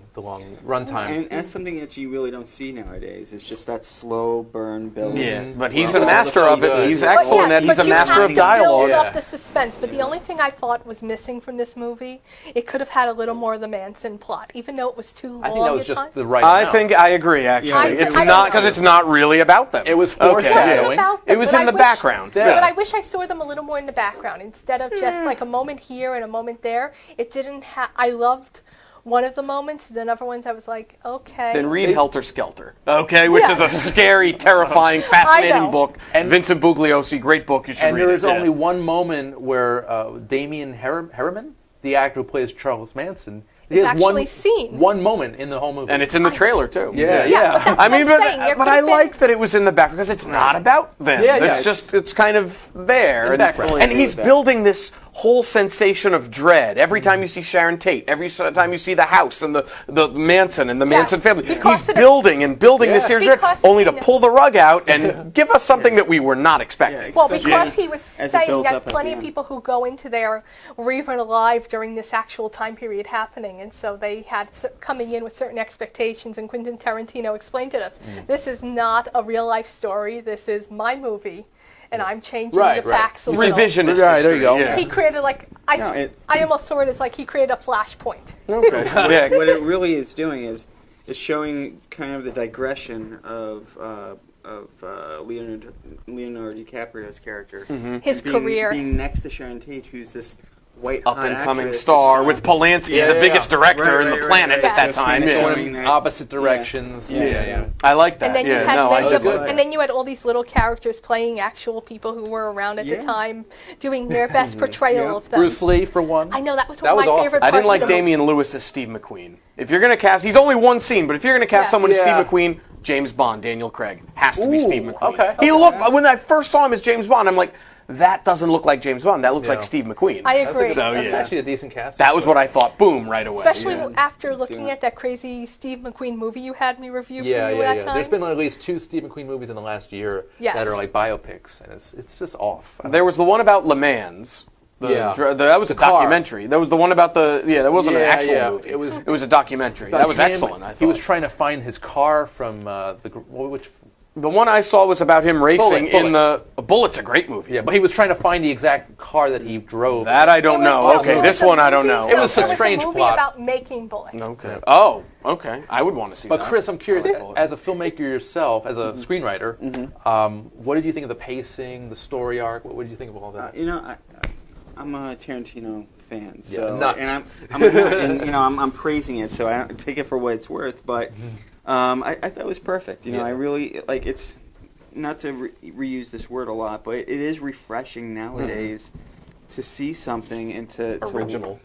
runtime. And that's something that you really don't see nowadays. It's just that slow burn build. Yeah, but Well, he's a all master the of it. feels He's good. excellent at it. He's a but you master have of to dialogue. build Yeah. up the suspense. But the only thing I thought was missing from this movie, it could have had a little more of the Manson plot, even though it was too long. I think that was at just times. the right. I amount. think I agree. Actually, Yeah, it's I don't not know. because it's not really about them. It was Okay. foreshadowing. About them, It was but in I the wish- background. Yeah. But I wish I saw them a little more in the background instead of just like a moment here and a moment there. It didn't have. I loved one of the moments. The other ones I was like, okay. Then read Helter Skelter, okay, which Yeah. is a scary, terrifying, fascinating know. book. And- Vincent Bugliosi, great book. You should And read there it. is only one moment where Damien Harriman, the actor who plays Charles Manson, he It's has actually seen. one moment in the whole movie. And it's in the trailer too. Yeah. Yeah, but that's I mean, what I'm saying. There but could I have been- like that it was in the background because it's not about them. Yeah, yeah, It's kind of there. In the background. And he's building this whole sensation of dread every time you see Sharon Tate, every time you see the house and the Manson and the Yes, Manson family. because He's it- building and building this Yeah. series of dread, Because only to he- pull the rug out and give us something that we were not expecting. Well, Especially because he was as it saying builds that up at plenty the of end. people who go into there were even alive during this actual time period happening, and so they had coming in with certain expectations. And Quentin Tarantino explained to us, this is not a real life story. This is my movie, and I'm changing Right, the right. facts a little. Revisionist. Right, there you go. history, yeah. He created like No, I almost saw it as like he created a flashpoint. Okay. Yeah. What it really is doing is it's showing kind of the digression of Leonardo DiCaprio's character. His being, career. being next to Sharon Tate, who's this white Up hot and coming actress. star with Polanski, the biggest director in the planet right. at that So time. it's Yeah. kinda Going in that- opposite directions. Yeah. I like that. And then you had I many did of them, like that. and then you had all these little characters playing actual people who were around at Yeah. the time, doing their best portrayal Yeah. of them. Bruce Lee, for one. I know that was one That of was my awesome. favorite I parts. didn't like of the movie. Damian Lewis as Steve McQueen. If you're gonna cast, he's only one scene, but if you're gonna cast Yes. someone as Yeah. Steve McQueen, James Bond, Daniel Craig has to be Steve McQueen. okay. He looked when I first saw him as James Bond, I'm like, that doesn't look like James Bond. That looks like Steve McQueen. I agree. That's actually a decent cast. That was what I thought. Boom, right away. Especially Yeah. after looking at that crazy Steve McQueen movie you had me review for you Yeah. that time. There's been at least 2 Steve McQueen movies in the last year Yes. that are like biopics, and it's just off. There was the one about Le Mans. That was a car. documentary. That was the one about the that wasn't an actual movie. It was a documentary. That was him. excellent. I thought He was trying to find his car from which. the one I saw was about him racing Bullet. in the Bullet's a great movie. Yeah, but he was trying to find the exact car that he drove. That I don't know. Okay, this one I don't know. It was a There strange movie plot. about making bullets. Okay. Oh, okay. I would want to see But that. Chris, I'm curious, I like Bullet. as a filmmaker yourself, as a screenwriter, what did you think of the pacing, the story arc? What did you think of all that? I'm a Tarantino fan, so nuts. and I'm a nut, and I'm praising it, so I don't take it for what it's worth. But I thought it was perfect. I really like it's. Not to reuse this word a lot, but it is refreshing nowadays to see something and to Original.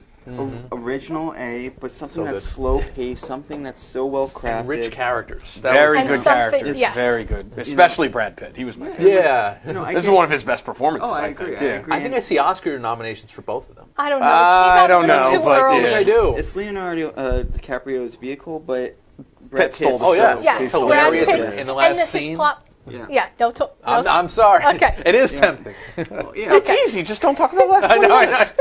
Original, but something So that's good. slow paced, something that's so well crafted. And rich characters. That Very was- good something- characters. yes. Very good. Especially Brad Pitt. He was my favorite. Yeah. This is one of his best performances, Oh, I I agree. think. I Yeah. agree. I think I see Oscar nominations for both of them. I don't know. I don't It came out a know, little too but early. yeah. I do. It's Leonardo DiCaprio's vehicle, but Brad Pitt stole Pitt's the show. Yes, It's so Brad hilarious Pitt, in the last and this scene. is plot. Yeah. Don't talk. I'm sorry. Okay. It is tempting. Well, yeah. It's easy. Just don't talk about the last I 20 know. minutes.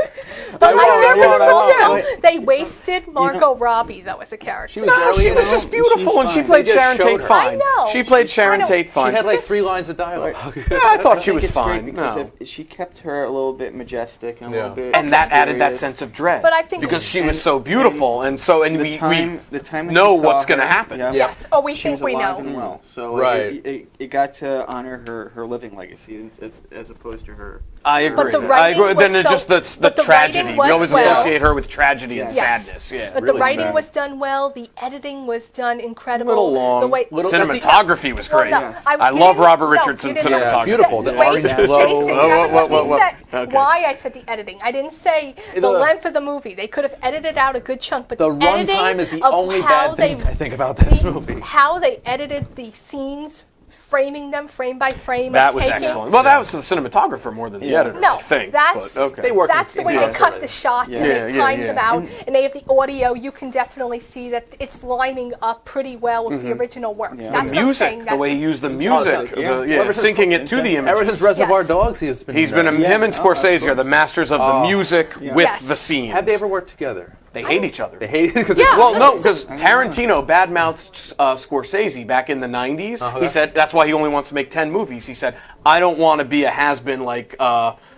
But won't, I I won't, I also, won't. they wasted Margot Robbie though as a character. She was No, barely she in was it. just beautiful, and she fine. played They just Sharon showed Tate her. fine. I know. She played Sharon I know. Tate She fine. had like 3 lines of dialogue. Yeah, I thought I she think was it's great fine. because No. if she kept her a little bit majestic and a Yeah. little bit, And that added that mysterious. sense of dread. But I think- because she And- was so beautiful, and The time that know you saw what's going to her, happen. yeah, Yes. Oh, we she think was we alive know. and well. So Right. it got to honor her living legacy as opposed to her. I agree. But the I writing agree. Then was it's just the but the tragedy. writing We was always well. associate her with tragedy and Yes. sadness. Yeah. But Really the writing sad. was done well. The editing was done incredible. Little long. The way, Cinematography was Well, great. no, Yes. I you love didn't- Robert no, Richardson's you didn't- cinematography. Beautiful. The Wait, orange Jason, glow. you haven't let me say Okay. why I said the editing. I didn't say the The- length of the movie. They could have edited out a good chunk, but The editing runtime is the of only how bad thing they- I think about this movie. How they edited the scenes, framing them frame by frame. That and was taking, excellent. Well, that was the cinematographer more than the editor, No, I think. that's but, okay. They work That's the in way they concert. cut the shots and Yeah, they yeah, timed yeah. them out, and they have the audio. You can definitely see that it's lining up pretty well with the original works. Yeah. That's The not saying music, that the way he used the music, yeah. syncing it to the image. Ever since Reservoir Yes. Dogs, He's been him and Oh, Scorsese of are the masters of the music with Yes. the scenes. Have they ever worked together? They hate each other. They hate it because Yeah. Well, no, because Tarantino badmouthed Scorsese back in the 90s. He said that's why he only wants to make 10 movies. He said, I don't want to be a has-been like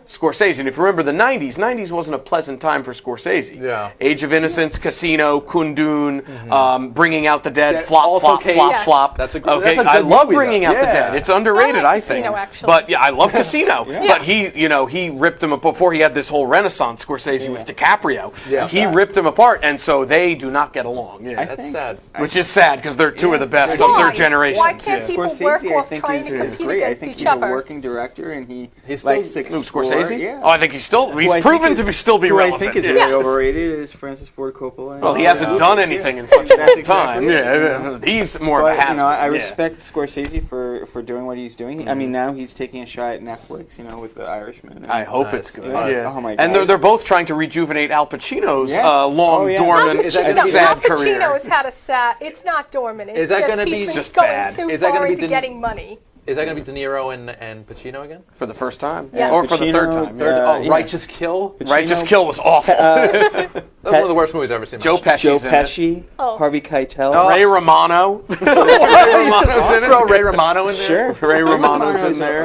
Scorsese. And if you remember the 90s wasn't a pleasant time for Scorsese. Yeah. Age of Innocence, Casino, Kundun, Bringing Out the Dead, That flop, also flop, came- flop, Yes. flop. That's a good- okay. that's a I good love movie, Bringing though. Out the Yeah. Dead. It's underrated, I I like think. Casino, actually. But yeah, I love Casino. Yeah. But he ripped him up before he had this whole renaissance, Scorsese, with DiCaprio. Yeah. He ripped him apart, and so they do not get along. Yeah. That's sad. Which is sad because they're two of the best of Why? their generation. Why can't yeah. people Scorsese, work I off think, trying to is compete great. I against think each he's other? a working director, and he He's likes still- to Who, explore. Scorsese? Yeah. Oh, I think he's Who I think proven is- to still be who relevant. I think is yeah. really Yes. overrated is Francis Ford Coppola. Well, he hasn't done anything in such a That's long time. exactly it. He's more of a But has-been. I yeah. respect Scorsese for doing what he's doing. I mean, now he's taking a shot at Netflix, with The Irishman. I hope Nice. it's good. Yeah. Yeah. Oh my And God. they're both trying to rejuvenate Al Pacino's Yes. long Oh, yeah. dormant Is that Al gonna be- sad Al career. Pacino's had a sad. It's not dormant. It's Is that just gonna be he's been just going bad? too Is that far gonna be into the- getting money. Is that going to be De Niro and Pacino again? For the first time, Yeah. or for the third Pacino, time. Oh, yeah. Righteous Kill? Righteous Kill was awful. That was one of the worst movies I've ever seen. Joe Pesci's Joe in it. Pesci, Oh. Harvey Keitel. Ray Romano. Ray Romano's in it. Throw Ray Romano in there? Sure, Ray Romano's in there.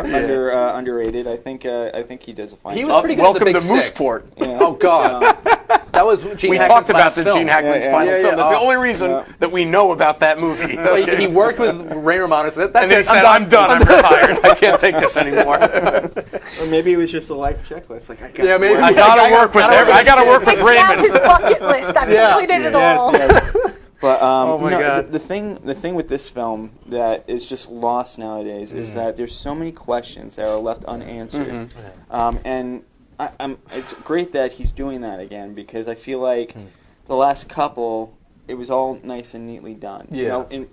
Underrated. I think he does a fine He job. was pretty good at The Welcome Big to Sick. Mooseport. Yeah. Oh, God. That was Gene We Hackman's talked about last the film. Gene Hackman's final yeah. film. That's the Oh. only reason that we know about that movie. So he worked with Ray Romano. So that's And then it. he said, I'm done. I'm retired. I can't take this anymore. Or maybe it was just a life checklist. Like, I got Yeah, maybe. I gotta work with I gotta work with It's now his Raymond. bucket list. I've completed it all. But Oh my God. The thing with this film that is just lost nowadays is that there's so many questions that are left unanswered, and it's great that he's doing that again, because I feel like the last couple, it was all nice and neatly done. Yeah. You know, and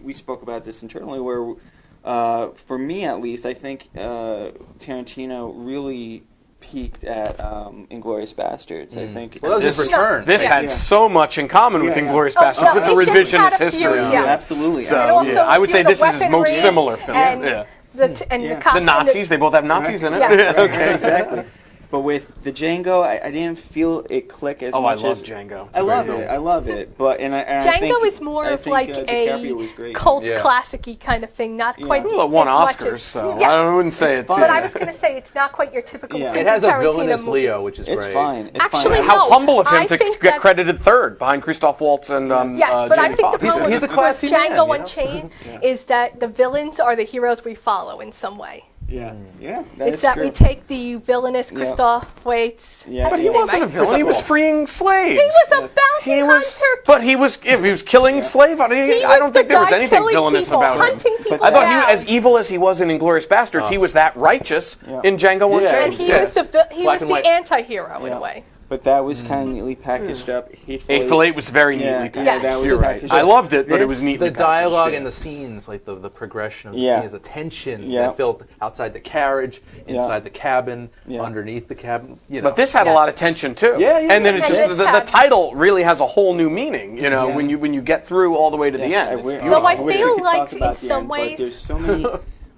we spoke about this internally where, for me at least, I think Tarantino really peaked at Inglourious Bastards. I think. Well, that was his return. This had so much in common with Inglourious Oh, Bastards, with the it just had revisionist a few, history. yeah. Absolutely. So, And also yeah, I would say the this is his most weaponry similar film. and Yeah. the cops The and Nazis, they both have Nazis in it. Yeah. Okay. Exactly. But with the Django, I didn't feel it click as Oh, I much love as Django. I love it. I love it. But I Django think, is more I of think, like DiCaprio was a great. cult Yeah. classic-y kind of thing, not quite Well, it won as much Oscars, as, so Yes. I wouldn't say it's. fun. But I was going to say it's not quite your typical Yeah. Quentin It has a Tarantino villainous movie. Leo, which is It's great. fine. It's Actually, fine. no. How humble of him I to think get that- credited third behind Christoph Waltz and Yes, but I Jamie think the Foxx. problem He's a with classy man, Django you know? Unchained is that the villains are the heroes we follow in some way. Yeah. It's that we take the villainous Christoph Waltz. Yeah, But he yeah. wasn't a villain. He was freeing slaves. He was a bounty He was, hunter. but he was killing slave. I He don't was think the there was guy anything killing villainous people, about him. hunting people I thought down. as evil as he was in Inglourious Bastards, he was that righteous in Django Yeah. And Unchained. he Yeah. was the Black and white. anti-hero in a way. But that was kind of neatly packaged up. Hateful Eight was very neatly Yeah, packaged. Yes. that was You're right. packaged I up. loved it, but it This- was neatly The dialogue packaged. and the scenes, like the progression of the Yeah. scenes, the tension Yeah. that built outside the carriage, inside the cabin, Yeah. underneath the cabin. You know. But this had a lot of tension too. Yeah, yeah, And then yeah. it's And just this the had- title really has a whole new meaning. You know, Yeah. when you get through all the way to the Yes, end. I It's wish- beautiful. Though I wish we feel could like talk about in the some end, but ways- there's so many.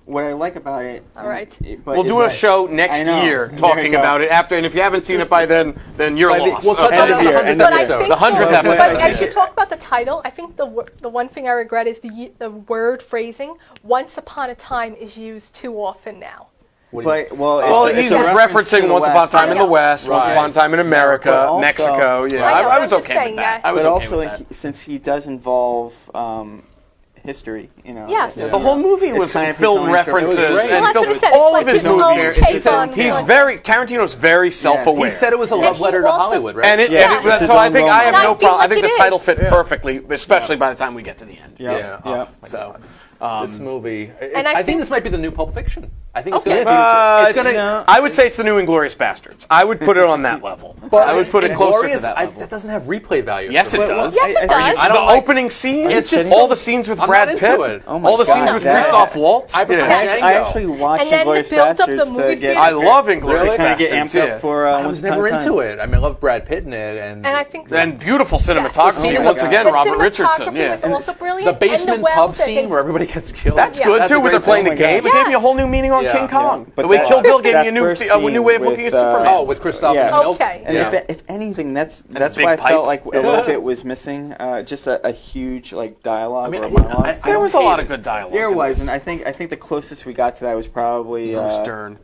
What I like about it. All right. We'll do a show next year talking about it after, and if you haven't seen it by then you're By the- lost. We'll touch Okay. on it on the 100th But I episode. think The 100th though- episode. But as you talk about the title, I think the one thing I regret is the word phrasing "Once Upon a Time" is used too often now. But Well, it's he a was reference to referencing the Once Upon a West. Time in the I know. West, Once Right. Upon a Time in America, But also- Mexico. Yeah, I know, I I'm was just okay with saying that. that. I was But okay also, with that. since he does involve history, Yes. The whole movie It's was kind of film his own references interpretation. and Well, that's film. what I said. All It's of like his his own movies. take on Tarantino's very self-aware. He said it was a And love he letter to also- Hollywood, right? And Yeah. that's It's so I his think own I have moment. no And I feel problem. I like think it the title is. fit perfectly, especially by the time we get to the end. Yeah. Yeah. So. This movie. And I I think think- this might be the new Pulp Fiction. I think it's Okay. going to be. It's no. I would say it's the new Inglourious Bastards. I would put it on that level. I would put it closer to that level. That doesn't have replay value. Yes, it does. Yes, it does. I The don't like- opening scene, It's just all so- the scenes with I'm Brad not Pitt, into it. Oh my all the God, scenes with that- Christoph Waltz. I prefer Yeah. Django. I actually watched And then the Inglourious build up the Bastards movie to get. theater. I love Inglourious Really? Trying to get Bastards. amped Yeah. up for. I was never into it. I mean, I love Brad Pitt in it, and And I think And beautiful the cinematography. scene- Once again, the Robert Richardson. cinematography Yeah. was also the brilliant. basement and the pub wells that scene they- where everybody gets killed. That's Yeah. good That's too, a where great they're playing the scene. Oh my game. God. It gave me a whole new meaning on Yeah. King Kong. But The way that- Kill Bill gave that me a new first a new way of scene looking at with, Superman. Oh, with Christoph Yeah. Milk. Okay. And Yeah. if anything, that's a why big I pipe. felt like a little bit was missing. Just a huge like dialogue I mean, or I didn't- monologue. There was a lot of good dialogue. There in was, this. and I think the closest we got to that was probably Bruce Dern.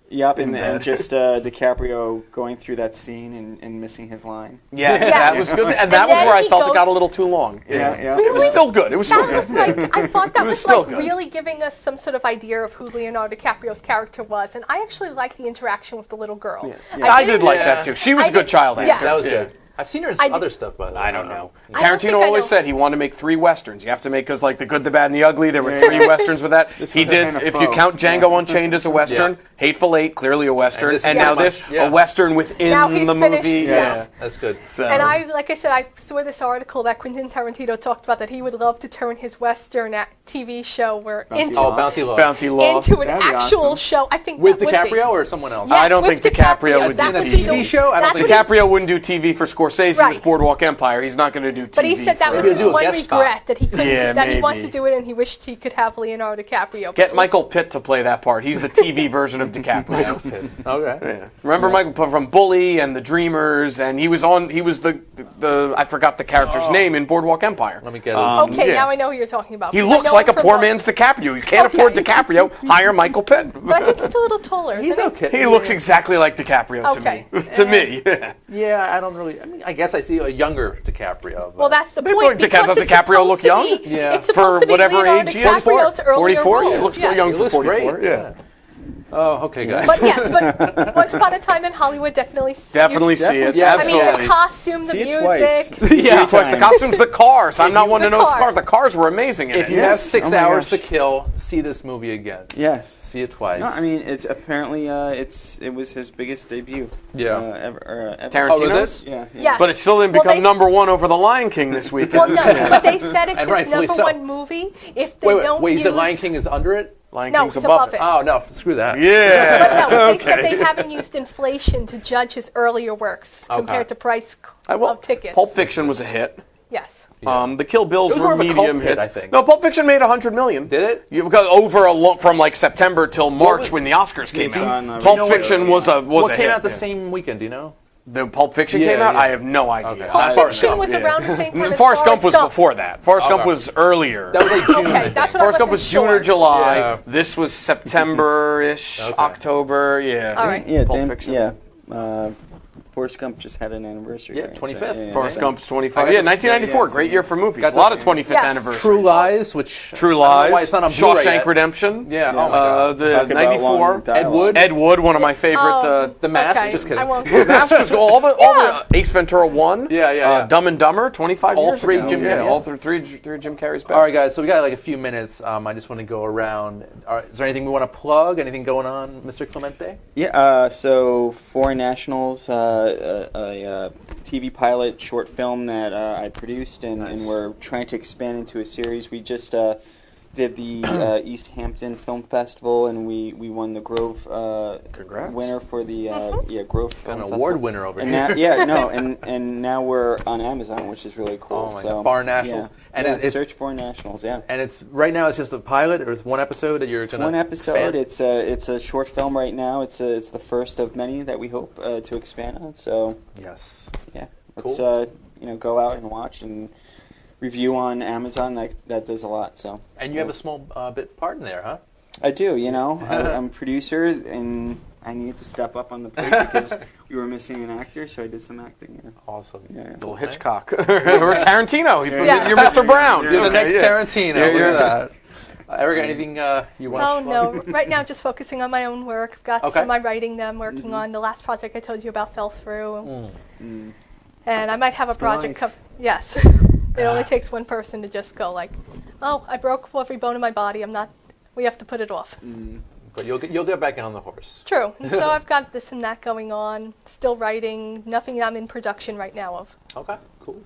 Yep, and bed. just DiCaprio going through that scene and missing his line. Yes, Yes. that was good, and that was then where I he felt it goes- got a little too long. Yeah. It was still good. It was still That good. was like I thought that It was was still like good. really giving us some sort of idea of who Leonardo DiCaprio's character was, and I actually liked the interaction with the little girl. I did didn't- like that too. She was I a good did- child actor. yes. That was Yeah. good. I've seen her in I other did- stuff, by the way. I don't know. I don't think Tarantino I always know. said he wanted to make 3 westerns. You have to make, because like The Good, the Bad, and the Ugly, there were 3 westerns with that. He was did. kind of If you faux. count Django Unchained as a western, Yeah. Hateful Eight, clearly a western, And this and is now very this, much- yeah. a western within Now he's the finished, movie. yes. That's good. So. And like I said, I saw this article that Quentin Tarantino talked about that he would love to turn his Western TV show Oh, Bounty Law. Bounty Law. into an That'd be actual awesome. show. I think With that would DiCaprio be. or someone else? Yes, I don't with think DiCaprio would do That would TV. be the TV show? I don't that's think what he- DiCaprio wouldn't do TV for Scorsese Right. with Boardwalk Empire. He's not going to do TV. But he said that for- was Maybe his do a one guest spot. regret that he couldn't Yeah, do that. He wants maybe. to do it, and he wished he could have Leonardo DiCaprio. Get Michael Pitt to play that part. He's the TV version of DiCaprio. Okay. Yeah. Remember Michael Pitt from Bully and The Dreamers, and he was the I forgot the character's name in Boardwalk Empire. Let me get it. Okay, yeah. now I know who you're talking about. He because I looks know like a him from poor both. man's DiCaprio. You can't Okay. afford DiCaprio. Hire Michael Pitt. But I think he's a little taller. He's isn't he? okay. He looks exactly like DiCaprio to Okay. me. To me. Yeah, I don't really. I mean, I guess I see a younger DiCaprio. But Well, that's the People point. like because does it's DiCaprio supposed look to young? be- Yeah. It's supposed For to be whatever Leonardo age he is? DiCaprio's earlier 44? role. Yeah, he looks Yes. young He for looks 44. great. Yeah. Oh, okay, guys. But yes, but Once Upon a Time in Hollywood definitely. Definitely see it. Yeah, I mean, Absolutely. the costume, the See it music. twice. Yeah, twice the costumes, the cars. I'm not one to The know the cars. cars. The cars were amazing in If it. you have 6 Oh my hours gosh. to kill, see this movie again. Yes. See it twice. No, I mean it's apparently it was his biggest debut. Yeah. Ever. Tarantino's? Oh, was it? Yeah. Yes. But it still didn't Well, become they- number one over The Lion King this weekend. Well, no, but they said it's And his rightfully number so. one movie. If they Wait, don't you use said Lion King is under it? Lion No, King's it's above above it. it. Oh no, screw that. Yeah. But no, they said Okay. they haven't used inflation to judge his earlier works compared to price of tickets. Pulp Fiction was a hit. Yes. The Kill Bills It was were more of a cult medium hit, hits. I think. No, Pulp Fiction made $100 million. Did it? Because from like September till March was- when the Oscars came It's on, out. uh, Pulp radio, Fiction was a What hit. came out the yeah. same weekend? Do you know? The Pulp Fiction Yeah, came out? yeah. I have no idea. Okay. Pulp Forrest Fiction Gump, was around the same time as Forrest Gump was Gump. before that. Forrest Gump Okay. was earlier. That was like June. I Okay, think. that's what Forrest I Gump wasn't was June or sure. July. Yeah. This was September-ish, Okay. October. Yeah. All right. Yeah. Pulp Fiction. Yeah. Forrest Gump just had an anniversary. Yeah, right? 25th. Forrest Yeah. Gump's I 25. got Yeah, to- 1994. yeah, Great year for movies. Got A lot of the- 25th Yes. anniversaries. True Lies, which True I don't know Lies. why it's not on Blu-ray Shawshank yet. Redemption. Yeah. Oh my god. The Talk about 94. long dialogue. Ed Wood. Ed Wood, one of my favorite. The Mask. Okay, Just kidding. I won't. Mask was all the Ace Ventura 1. Yeah. Dumb and Dumber, 25 All years three ago. Jim yeah, Carrey. all three Jim Carrey's best. All right, guys. So we got like a few minutes. I just want to go around. Is there anything we want to plug? Anything going on, Mr. Clemente? Yeah. So Foreign Nationals, a TV pilot short film that I produced, and we're trying to expand into a series. We just did the East Hampton Film Festival, and we won the Grove Congrats. winner for the Grove Film An Festival. award winner over And here. now, and now we're on Amazon, which is really cool. Oh my so, God. Foreign Nationals. Yeah. And Yeah, it- search Foreign Nationals. Yeah. And it's right now. It's just a pilot, or it's one episode that you're going to One episode. It's a short film right now. It's the first of many that we hope to expand on. So Yes. yeah, Cool. let's go out and watch and review on Amazon. That does a lot. So And you have a small bit part in there, huh? I do. I'm a producer, and I needed to step up on the plate because we were missing an actor, so I did some acting. Yeah. Awesome. Yeah. Little Hitchcock. or Tarantino. Yeah. You're Mr. Brown. You're the next Yeah. Tarantino. Yeah, Look you're at that. Erica, anything you want Oh to plug? no! Right now, just focusing on my own work. I've got Okay. some of my writing that I'm working on. The last project I told you about fell through, and I might have a It's the project. life. Yes, it only takes one person to just go like, "Oh, I broke every bone in my body. I'm not." We have to put it off. But you'll get back on the horse. True. And so I've got this and that going on. Still writing. Nothing I'm in production right now of. Okay, cool.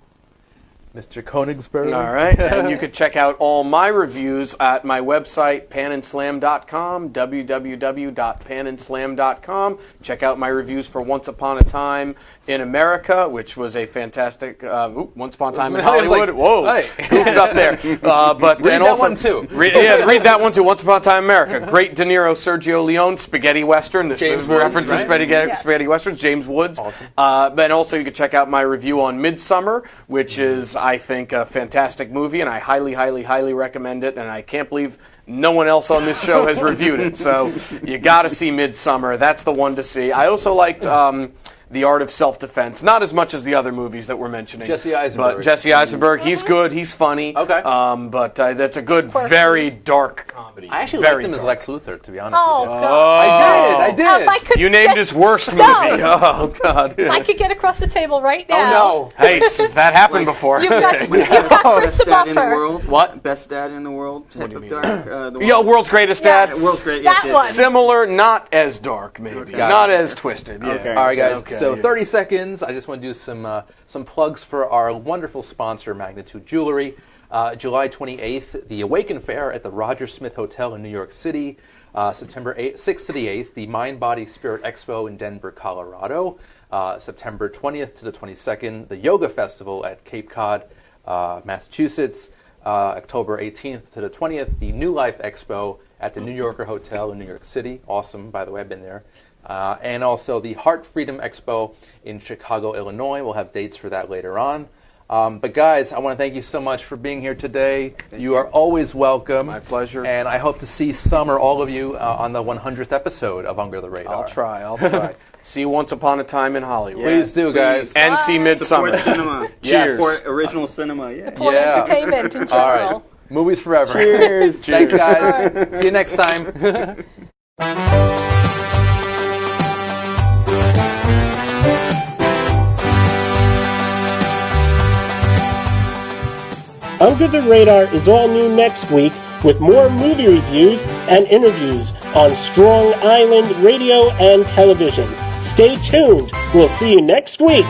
Mr. Konigsberg. All right, and you could check out all my reviews at my website, panandslam.com, www.panandslam.com. Check out my reviews for Once Upon a Time in America, which was a fantastic, Once Upon a Time in I was like, Hollywood. Whoa, hey. who's up there? But Read and that also, one, too. Read that one too, Once Upon a Time in America. Great De Niro, Sergio Leone, spaghetti western. This James was Woods, reference to right? spaghetti westerns, James Woods. Awesome. But also you can check out my review on Midsummer, which is, I think, a fantastic movie, and I highly, highly, highly recommend it. And I can't believe no one else on this show has reviewed it. So you got to see Midsummer. That's the one to see. I also liked The Art of Self-Defense, not as much as the other movies that we're mentioning. Jesse Eisenberg. But Jesse Eisenberg, he's good, he's funny. Okay. But that's a good, Quirky. very dark comedy. I actually very liked him as dark. Lex Luthor, to be honest Oh with you. God! I did. If I could You named get- his worst movie. No. Oh, God. I could get across the table right now. Oh, no. Hey, that happened before. You've got Chris Best dad in the Buffer. world. What? Best dad in the world. Type of dark. Yeah, World's Greatest Yes. Dad. World's great. That yes, yes, one. yes. Similar, not as dark, maybe. Okay. Not as twisted. Yeah. Okay. All right, guys. Okay, so yeah. 30 seconds. I just want to do some plugs for our wonderful sponsor, Magnitude Jewelry. July 28th, the Awaken Fair at the Roger Smith Hotel in New York City. September 6th to the 8th, the Mind, Body, Spirit Expo in Denver, Colorado. September 20th to the 22nd, the Yoga Festival at Cape Cod, Massachusetts. October 18th to the 20th, the New Life Expo at the New Yorker Hotel in New York City. Awesome, by the way, I've been there. And also the Heart Freedom Expo in Chicago, Illinois. We'll have dates for that later on. But guys, I want to thank you so much for being here today. You are always welcome. My pleasure. And I hope to see some or all of you on the 100th episode of Under the Radar. I'll try. See you Once Upon a Time in Hollywood. Please do, guys. And see Midsummer. Support cinema. Cheers. Support original cinema. Yeah. For entertainment in All general. right. Movies forever. Cheers. Thanks, guys. See you next time. Under the Radar is all new next week with more movie reviews and interviews on Strong Island Radio and Television. Stay tuned. We'll see you next week.